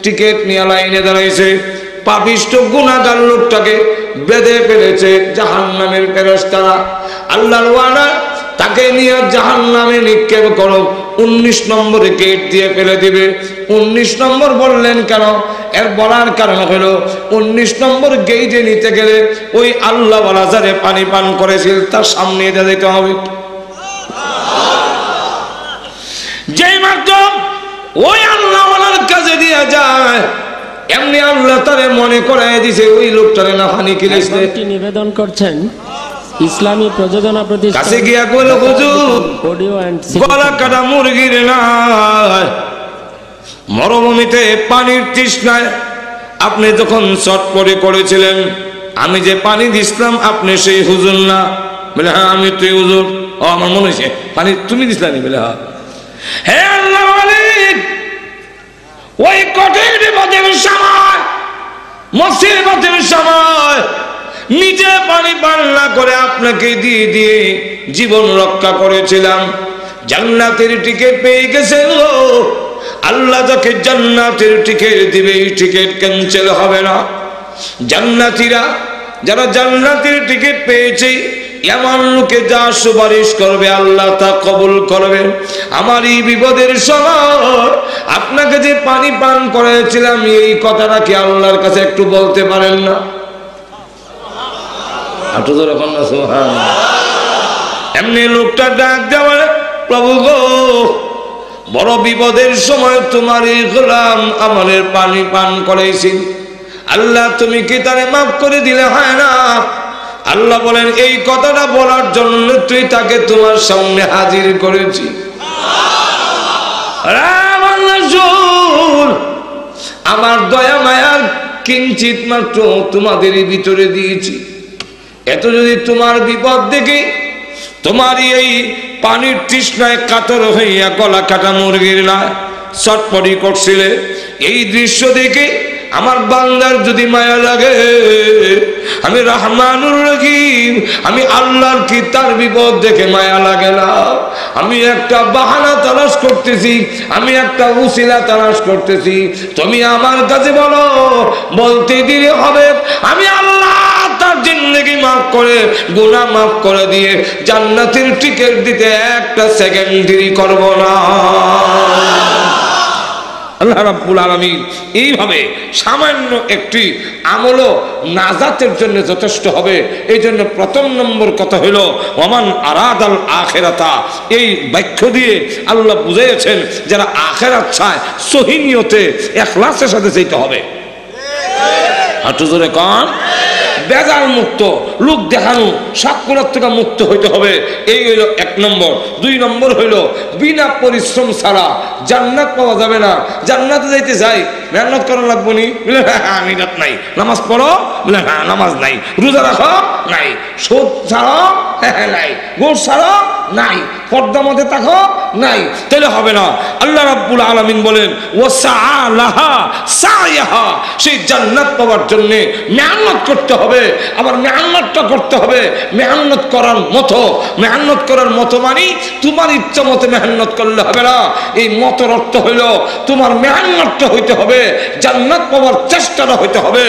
টিকিট নিয়ে লাইনে দাঁড়াইছে। পাপিষ্ঠ গুনাহগার লোকটাকে বেঁধে ফেলেছে জাহান্নামের ফেরেশতারা। আল্লাহর ওয়াদা তাকে নিয়ে জাহান্নামে নিক্ষেপ করো, 19 নম্বরে গেট দিয়ে ফেলে দিবে। 19 নম্বর বললেন কেন? এর বলার কারণ হলো 19 নম্বর গেটে নিতে গেলে ওই আল্লাহওয়ালা যারে পানি পান করেছিল তার সামনে দিয়ে যেতে হবে। যেই মাত্র ওই আল্লাহওয়ালার কাছে দিয়ে যায় এমনি আল্লাহ তারে মনে করায় দিছে ওই লোকটারে না পানি কিনেছে। নিবেদন করছেন ইসলামী প্রযোজনা প্রতিষ্ঠান কাছে গিয়া কইল হুজুর গলা কাটা মুরগির নাই, মরুভূমিতে পানির তৃষ্ণায় আপনি যখন চটপটে করেছিলেন আমি যে পানি দিছিলাম আপনি সেই হুজুর না? বলে হ্যাঁ আমি তুই হুজুর। ও আমার মনে হয়েছে পানি তুমি দিছিলাম। বলে হ্যাঁ। হে আল্লাহ মালিক, ওই কঠিন বিপদের সময়, মুসিবতের সময় নিজে পানি পান না করে আপনাকে দিয়ে দিয়ে জীবন রক্ষা করেছিলাম। জান্নাতের টিকিট পেয়ে গেছেন। আল্লাহ যাকে জান্নাতের টিকিট দিবে এই টিকিট ক্যান্সেল হবে না। জান্নাতীরা যারা জান্নাতের টিকিট পেয়েছে এমন লোকে যা সুপারিশ করবে আল্লাহ তা কবুল করবে। আমার এই বিপদের সময় আপনাকে যে পানি পান করেছিলাম এই কথাটা কি আল্লাহর কাছে একটু বলতে পারেন না? এমনি লোকটা ডাক দেওয়া, প্রভু গো বড় বিপদের সময় তোমার এই গোলাম আমাদের পানি পান করেছি, আল্লাহ তুমি কি তারে মাফ করে দিলে হয় না? আল্লাহ বলেন এই কথাটা বলার জন্য তুই তাকে তোমার সামনে হাজির করেছি। আমার দয়া মায়ার কিঞ্চিত মাত্র তোমাদের ভিতরে দিয়েছি। এত যদি তোমার বিপদ দেখে তোমার এই পানির তৃষ্ণায় কাতর হইয়া গলা কাটা মুরগির নয় চটপটি করছিলে, এই দৃশ্য দেখে আমার বান্দার যদি মায়া লাগে, আমি রহমানুর রহিম, আমি আল্লাহর কি তার বিপদ দেখে মায়া লাগে না? আমি একটা বাহানা তালাশ করতেছি, আমি একটা উসিলা তালাশ করতেছি। তুমি আমার কাছে বলো, বলতে দিলে হবে। আমি আল্লাহ তার জিন্দেগি মাফ করে, গুনাহ মাফ করে দিয়ে জান্নাতের টিকিট দিতে একটা সেকেন্ড দেরি করব না। আল্লাহ রাব্বুল আলামিন এইভাবে সামান্য একটি আমলও নাজাতের জন্য যথেষ্ট হবে। এই জন্য প্রথম নম্বর কথা হলো ওমান আরাদাল আখিরাতা। এই বাক্য দিয়ে আল্লাহ বুঝিয়েছেন যারা আখিরাত চায় সহি নিয়তে ইখলাসের সাথে যেতে হবে। হাঁটু জোরে কন, বেজাল মুক্ত, লোক দেখানো সাক্ষরত থেকে মুক্ত হইতে হবে। এই হইল এক নম্বর। দুই নম্বর হইল বিনা পরিশ্রম ছাড়া জান্নাত পাওয়া যাবে না। জান্নাতে যাইতে চাই, মেহনত করা লাগবো নি? বলে হ্যাঁ নিরাত নাই। নামাজ পড়ো? বলে হ্যাঁ নামাজ নাই। রোজা রাখো? নাই। সুদ ছাড়ো? হ্যাঁ নাই। ঘুষ ছাড়ো? নাই। পর্দা মধ্যে থাকো? নাই। তাহলে হবে না। আল্লাহ রাব্বুল আলামিন বলেন ওয়াসআ লাহা সাইহা, সেই জান্নাত পাওয়ার জন্য মেহনত করতে হবে। আবার মেহনতটা করতে হবে মেহনত করার মতো। মেহনত করার মতো মানে তোমার ইচ্ছা মতো মেহনত করলে হবে না। এই মতের অর্থ হইল তোমার মেহনতটা হইতে হবে, জান্নাত পাওয়ার চেষ্টাটা হইতে হবে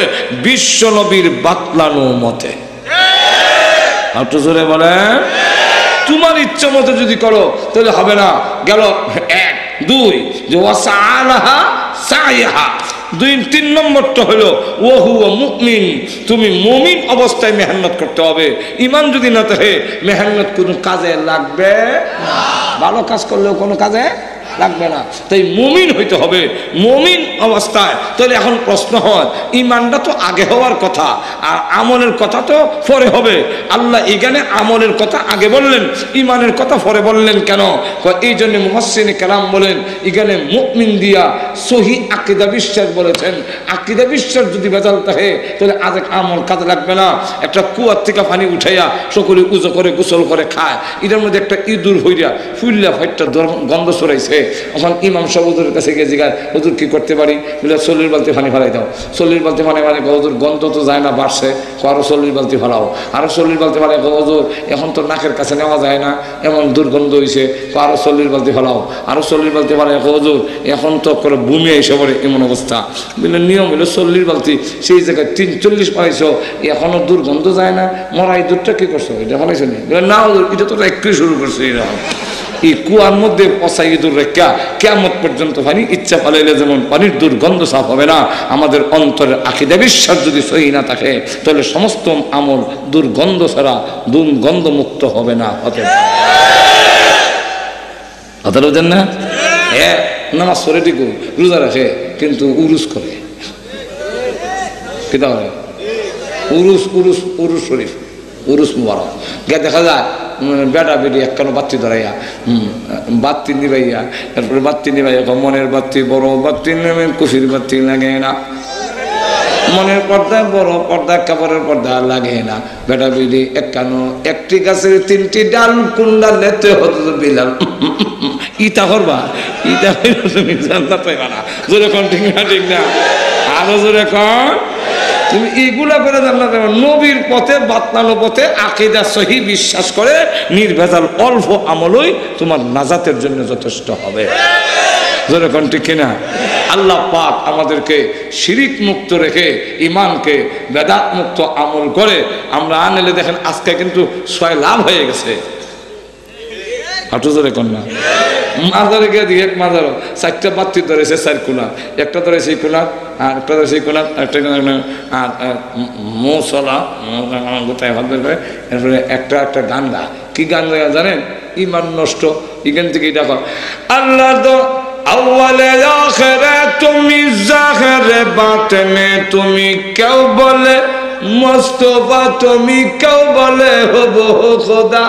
বিশ্ব নবীর বাতলানো মতে। একটু জোরে বলেন। তোমার ইচ্ছা মতো যদি করো তাহলে হবে না। গেল এক। দুই, যে ওয়াসআলাহা সাইহা। দুই তিন নম্বরটা হলো ওয়াহুয়া মুমিন, তুমি মুমিন অবস্থায় মেহনত করতে হবে। ঈমান যদি না থাকে মেহনত কোনো কাজে লাগবে না। ভালো কাজ করলেও কোনো কাজে লাগবে না। তাই মুমিন হইতে হবে মুমিন অবস্থায়। তাহলে এখন প্রশ্ন হয়, ঈমানটা তো আগে হওয়ার কথা আর আমলের কথা তো পরে হবে। আল্লাহ এখানে আমলের কথা আগে বললেন, ঈমানের কথা পরে বললেন কেন? এই জন্য মুফাসসিরিনে কেরাম বলেন এখানে মুমিন দিয়া সহি আকীদা বিশ্বাস বলেছেন। আকীদা বিশ্বাস যদি ভেজাল থাকে তাহলে আজ আমল কাজে লাগবে না। একটা কুয়ার থেকে পানি উঠাইয়া সকলে উজু করে গোসল করে খায়, এটার মধ্যে একটা ইঁদুর হইয়া ফুল্লা ফাইটটা গন্ধ ছড়াইছে। এখন ইমাম সাহেব হুজুরের কাছে গিয়ে জিজ্ঞাসা, হুজুর কি করতে পারি? বলে 40 বালতি পানি ফেলাই দাও। 40 বালতি পানি মানে হুজুর গন্ধ তো যায় না, বাড়ছে। আরো 40 বালতি ফেলাও। আরো 40 বালতি ফেলাই, হুজুর এখন তো নাকের কাছে নেওয়া যায় না, এমন দুর্গন্ধ হয়েছে। আরো 40 বালতি ফেলাও। আরো 40 বালতি ফেলাই, হুজুর এখন তো করে ভূমি এসে পড়ে এমন অবস্থা। বলে নিয়ম হলো 40 বালতি, সেই জায়গায় 40 পাইছো, এখনো দুর্গন্ধ যায় না, মরা ইঁদুরটা কি করছো? এটা ফেলাইছো নি? বলে না হুজুর, এটা তো একটু শুরু করছে। এরকম এই কুয়ার মধ্যে পচা ইঁদুর রেখা কিয়ামত পর্যন্ত পানি ইচ্ছা পালাইলে যেমন পানির দুর্গন্ধ সাফ হবে না, আমাদের অন্তরের আকীদা বিশ্বাস যদি সহি না থাকে তাহলে সমস্ত আমল দুর্গন্ধ ছাড়া দুর্গন্ধ মুক্ত হবে না। হতে বুঝেন না? নামাজ পড়ে ঠিকও, রোজা রাখে, কিন্তু উরুস করে। কি তাহলে উরুস উরুস উরুস শরীফ, উরুস মুবারক গে দেখা যায় বেটা বেটি একখানো বাতি ধরাইয়া বাতি নিবাইয়া, তারপরে বাতি নিবাইয়া মনের বাতি বড় বাতি নেমে কুফির বাতি লাগে না, মনের পর্দায় বড় পর্দা কাপড়ের পর্দা লাগে না। বেটা বেটি একখানো একটি গাছের 3টি ডাল, কুন্ডা লেতে হতো বিলাল ইটা করবা, ইটা তুমি জান্নাত পাইবা না। জোরে কন ঠিক না? ঠিক না? আরো জোরে কন। তুমি এইগুলা করে জান্নাত পাইবা। নবীর পথে বাতলানো পথে আকীদা সহি বিশ্বাস করে নির্ভেজাল অল্প আমলই তোমার নাজাতের জন্য যথেষ্ট হবে। জোরে কোন ঠিক কিনা? আল্লাহ পাক আমাদেরকে শিরিক মুক্ত রেখে ঈমানকে বেদাত মুক্ত আমল করে আমরা আনলে দেখেন আজকে কিন্তু 6 লাভ হয়ে গেছে। হাঁটু জোরে কোন না? মাজারে গিয়ে দিয়ে মাজারও 4টা বাতি ধরেছে, 4 কোনা, একটা ধরেছে এই কোনা, আর একটা ধরেছে এই কোনা, একটা আর মৌসলা গোটায় ভাব বের করে, এরপরে একটা একটা গান গা। কি গান গা জানেন? ঈমান নষ্ট। এখান থেকে দেখো আল্লাহ তো আউয়ালে আখিরে তুমি জাহিরে বাতিনে তুমি কেউ বলে মুস্তাফা তুমি কেউ বলে হব খোদা।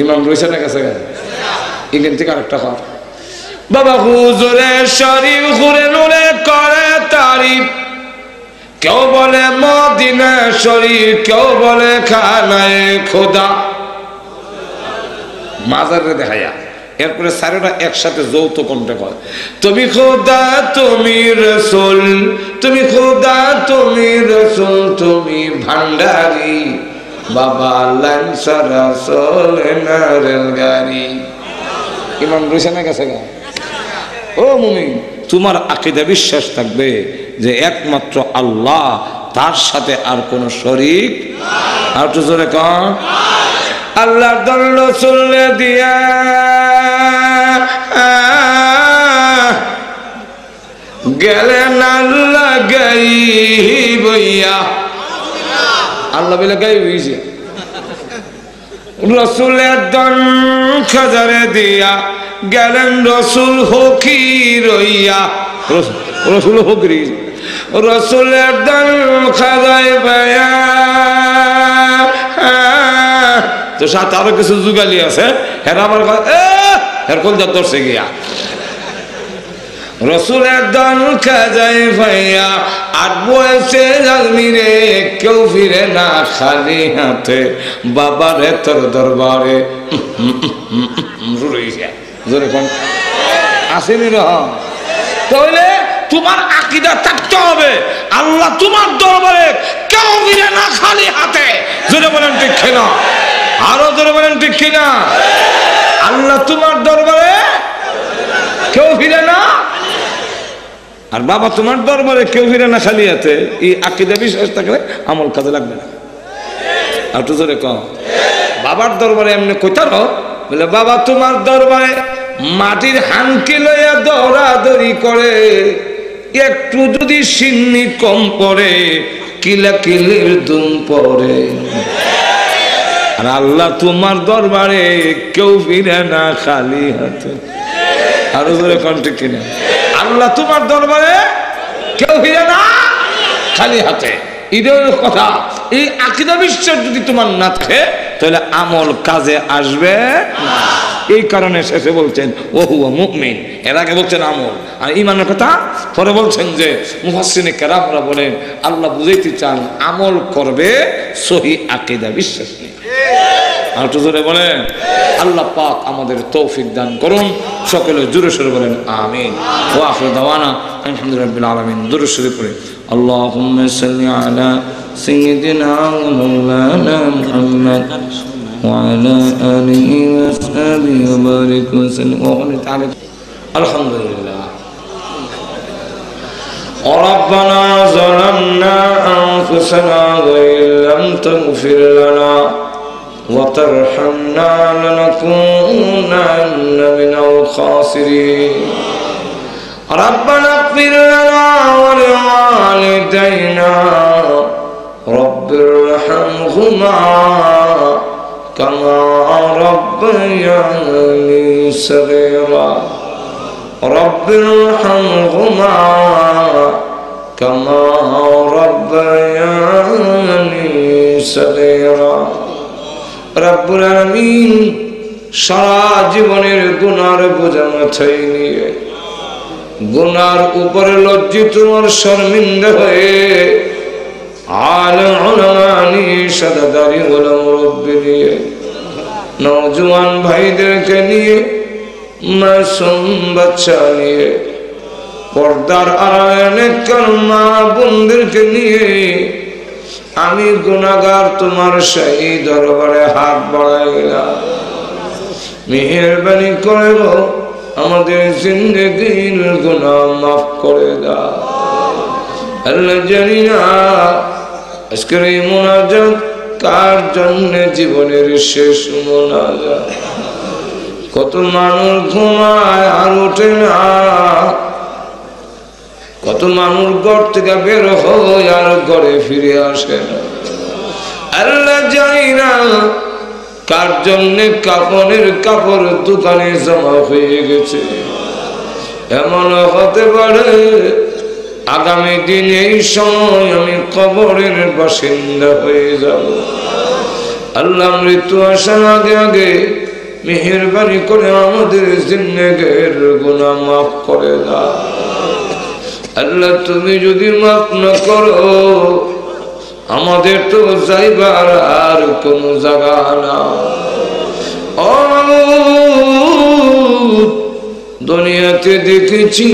ইমাম রয়েছে না কাছে? এখান থেকে আরেকটা কর বাবা হুজুরে শরীফ ঘুরে নুরে করে তারিফ, কেউ বলে মদিনা শরীফ, কেউ বলে খানায়ে খোদা। মাজারে দেখাইয়া এরপরে সারেরা একসাথে যৌথ কণ্ঠে কয়, তুমি খোদা তুমি রসুল, তুমি খোদা তুমি রসুল, তুমি ভান্ডারি, বাবা লাইন সারা চলে না রেলগাড়ি। ইমাম রুশানের কাছে গা, ও মুমিন, তোমার আকীদা বিশ্বাস থাকবে যে একমাত্র আল্লাহ, তার সাথে আর কোন শরীক। আর তো জোরে কন, আল্লাহ দল চলে দিয়া গেলেন আল্লাহ গাই বইয়া, আল্লাহ বলে গাই বইছে, রসুলের দন খাজারে দিয়া গেলেন রসুল হকি রইয়া, রসুল হকি, রসুলের দন খাজায় পায়া। তো সাথে আরো কিছু যুগালি আছে, হের আমার হের কোন যা দর্শে গিয়া রসুলের দন খাজায় পাইয়া, আট বয়সে জালমিরে কেউ ফিরে না খালি হাতে, বাবারে তোর দরবারে আসেনি না। তাহলে তোমার আকীদা থাকতে হবে আল্লাহ তোমার দরবারে কেউ ফিরে না খালি হাতে। জোরে বলেন ঠিক কিনা, আরো জোরে বলেন ঠিক কিনা। আল্লাহ তোমার দরবারে কেউ ফিরে না, আর বাবা তোমার দরবারে কেউ ফিরে না খালি হাতে। এই আকীদা বিশ্বাস থাকলে আমল কাজে লাগবে না। আর তো জোরে কম, বাবার দরবারে এমনি কইতারো বলে, বাবা তোমার দরবারে মাটির হানকি লইয়া দৌড়াদৌড়ি করে, একটু যদি সিন্নি কম পড়ে কিলা কিলির দুম পড়ে। আর আল্লাহ তোমার দরবারে কেউ ফিরে না খালি হাতে। আরো জোরে কোন ঠিক কিনা, আল্লাহ তোমার দরবারে কেউ ফিরে না খালি হাতে। ঈদের কথা, এই আকীদা বিশ্বাস যদি তোমার না থাকে তাহলে আমল কাজে আসবে না। এই কারণে শেষে বলছেন ও হুয়া মুমিন, এর আগে বলছেন আমল আর ঈমানের কথা, পরে বলছেন যে মুফাসসিরিনে কেরামরা বলেন আল্লাহ বুঝাইতে চান আমল করবে সহি আকীদা বিশ্বাস নিয়ে। আর তো জোরে বলেন, আল্লাহ পাক আমাদের তৌফিক দান করুন। সকলে জোরে সোরে বলেন আমিন। ওয়া আখিরু দাওয়ানা আলহামদুলিল্লাহি রাব্বিল আলামিন। দুরূদ শরীফ পড়ে আল্লাহুম্মা সাল্লি আলা সাইয়্যিদিনা ওয়া মাওলানা মুহাম্মদ ওয়া আলা আলিহি ওয়া সাহবিহি ওয়া বারিক ওয়া সাল্লিম। আলহামদুলিল্লাহ। ربنا ظلمنا أنفسنا وإن لم تغفر لنا وترحمنا لنكونن من الخاسرين. ربنا اغفر لنا ولوالدينا رب ارحمهما كما ربياني صغيرا. رب ارحمهما كما ربياني صغيرا. রব্বুল আলামিন সারা জীবনের গুনার বোঝা মাথায় নিয়ে, গুনার উপরে লজ্জিত আর শর্মিন্দা হয়ে আলেম উলামা নিয়ে, সাদাদারি ওলামা মুরব্বি নিয়ে, নওজোয়ান ভাইদেরকে নিয়ে, মাসুম বাচ্চা নিয়ে, পর্দার আড়ালে নেককার মা বোনদেরকে নিয়ে আমি গুনাহগার তোমার সেই দরবারে হাত বাড়াইলাম। মেহেরবানি করে আমাদের জিন্দেগীর গুনাহ মাফ করে দাও। আল্লাহ জানি না আজকের এই মোনাজাত কার জন্য জীবনের শেষ মোনাজাত। কত মানুষ ঘুমায় আর ওঠে না, কত মানুষ ঘর থেকে বের হয় আর ঘরে ফিরে আসে না। আল্লাহ জানি না কার জন্য কাপড়ের কাপড় দোকানে জমা হয়ে গেছে। এমন হতে পারে আগামী দিন এই সময় আমি কবরের বাসিন্দা হয়ে যাব। আল্লাহ মৃত্যু আসার আগে আগে মেহেরবানি করে আমাদের জিন্দেগীর গুনাহ মাফ করে দাও। আল্লাহ তুমি যদি মাফ না করো আমাদের তো যাইবার আর কোন জায়গা না। দুনিয়াতে দেখেছি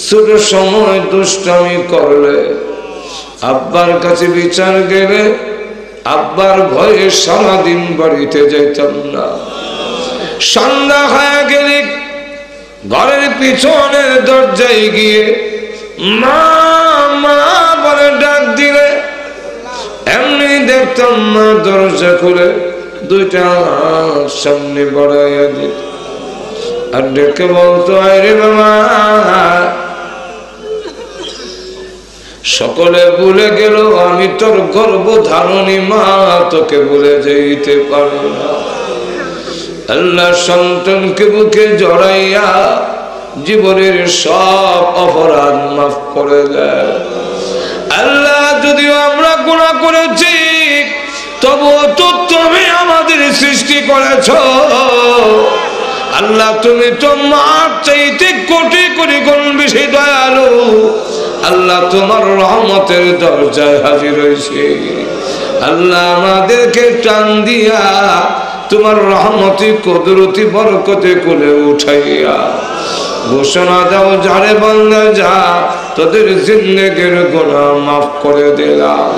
ছোট সময় দুষ্টামি করলে আব্বার কাছে বিচার গেলে আব্বার ভয়ে সারাদিন বাড়িতে যেতাম না। সন্ধ্যা হয়ে গেলে ঘরের পিছনের দরজায় গিয়ে মা মা বলে ডাক দিলে এমনি দেখতাম মা দরজা খুলে দুইটা সামনে বাড়াইয়া দিত আর ডেকে বলতো আরে বাবা। সকলে ভুলে গেল আমি তোর গর্ভধারণী মা, তোকে ভুলে যেতে পারি না। আল্লাহ সন্তানকে বুকে জড়াইয়া জীবনের সব অপরাধ মাফ করে দেয়। আল্লাহ যদিও আমরা গুনাহ করেছি তবুও তো তুমি আমাদের সৃষ্টি করেছ। আল্লাহ তুমি তো মার চাইতে কোটি কোটি গুণ বেশি দয়ালু। আল্লাহ তোমার রহমতের দরজায় হাজির হয়েছে। আল্লাহ আমাদেরকে টান দিয়া তোমার রহমতি কুদরতি বরকতে কোলে উঠাইয়া ঘোষণা দাও যারে বান্দা যা তোদের জিন্দেগির গুনাহ মাফ করে দিলাম।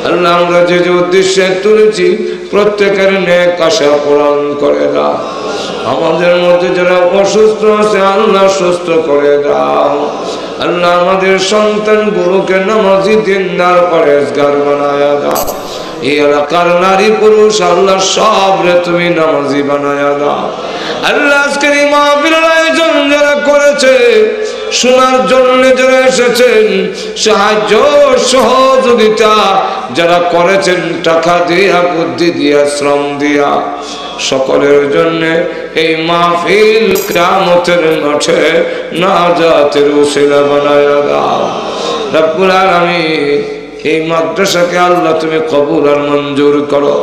আল্লাহ আমরা যে যে উদ্দেশ্যে তুলেছি প্রত্যেকের নেক আশা পূরণ করে দাও। আমাদের মধ্যে যারা অসুস্থ আছে আল্লাহ সুস্থ করে দাও। আল্লাহ আমাদের সন্তানগুলোকে নামাজি দিনদার পরেজগার বানায়া দাও। এই এলাকার নারী পুরুষ আল্লাহ সবরে তুমি নামাজি বানায়া দাও। আল্লাহ আজকের এই মাহফিলের আয়োজন যারা করেছে শোনার জন্য যারা এসেছেন সাহায্য সহযোগিতা যারা করেছেন টাকা দিয়া বুদ্ধি দিয়া শ্রম দিয়া সকলের জন্য এই মাহফিল কিয়ামতের মাঠে নাজাতের উসিলা বানায়া দাও। রব্বুল আলামিন এই মাদ্রাসাকে আল্লাহ তুমি কবুল আর মঞ্জুর করো।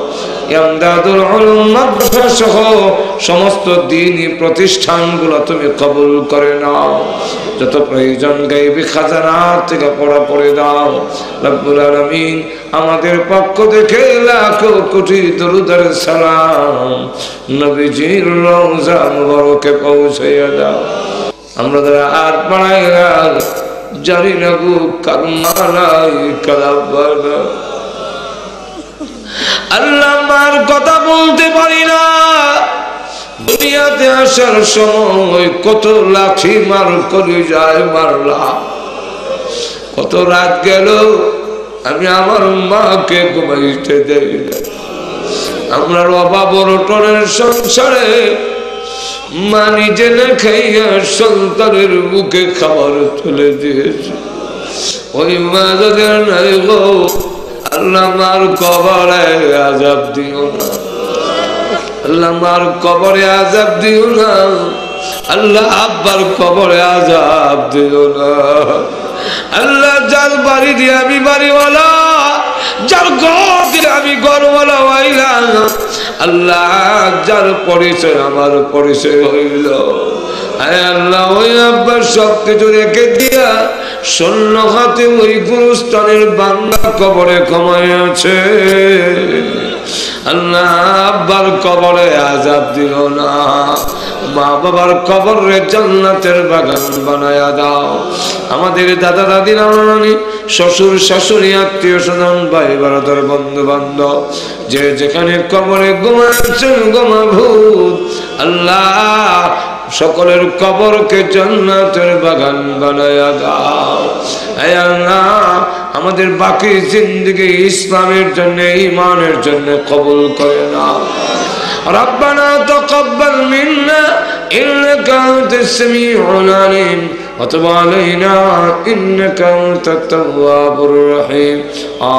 ইমদাদুল উলুম মাদ্রাসা সহ সমস্ত দ্বীনি প্রতিষ্ঠানগুলো তুমি কবুল করে নাও। যত প্রয়োজন গায়বী খাজানা থেকে পড়া পড়ে দাও। রব্বুল আলামিন আমাদের পক্ষ থেকে লাখো কোটি দরুদ আর সালাম নবীজির রওজা মুবারকে পৌঁছাইয়া দাও। আমরা যারা আর পড়াই জানি না গো কারমালাই কালাবানা। আল্লাহ মার কথা বলতে পারি না। দুনিয়াতে আসার সময় কত লাঠি মার করে যায় মারলাম, কত রাত গেল আমি আমার মাকে ঘুমাইতে দেই না। আমরা অভাব অনটনের সংসারে মা নিজে না খাইয়া সন্তানের মুখে খাবার তুলে দিয়েছে। ওই মা যদি নাই গো আল্লাহ মার কবরে আযাব দিও না। আল্লাহ মার কবরে আযাব দিও না। আল্লাহ আব্বার কবরে আযাব দিও না। আল্লাহ যার বাড়ি দিয়ে আমি বাড়িওয়ালা, যার ঘর দিয়ে আমি ঘরওয়ালা হইলাম, আল্লাহ যার পরিচয় আমার পরিচয় হইল, আয় আল্লাহ ওই আব্বার সব কিছু রেখে দিয়া শূন্য হাতে ওই গুরুস্থানের বাংলা কবরে ঘুমায় আছে। আল্লাহ আব্বার কবরে আযাব দিল না। মা বাবার কবরে জান্নাতের বাগান বানায়া দাও। আমাদের দাদা দাদি নানা নানি শ্বশুর শাশুড়ি আত্মীয় স্বজন ভাই বারাদার বন্ধু বান্ধব যে যেখানে কবরে ঘুমাচ্ছেন ঘুমাভূত, আল্লাহ সকলের কবরকে জান্নাতের বাগান বানায়া দাও। হে আল্লাহ আমাদের বাকি জিন্দেগি ইসলামের জন্য ঈমানের জন্য কবুল করে নাও। ربنا تقبل منا إنك أنت السميع العليم وتب علينا إنك أنت التواب الرحيم.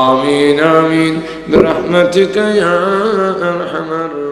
آمين آمين برحمتك يا أرحم الراحمين.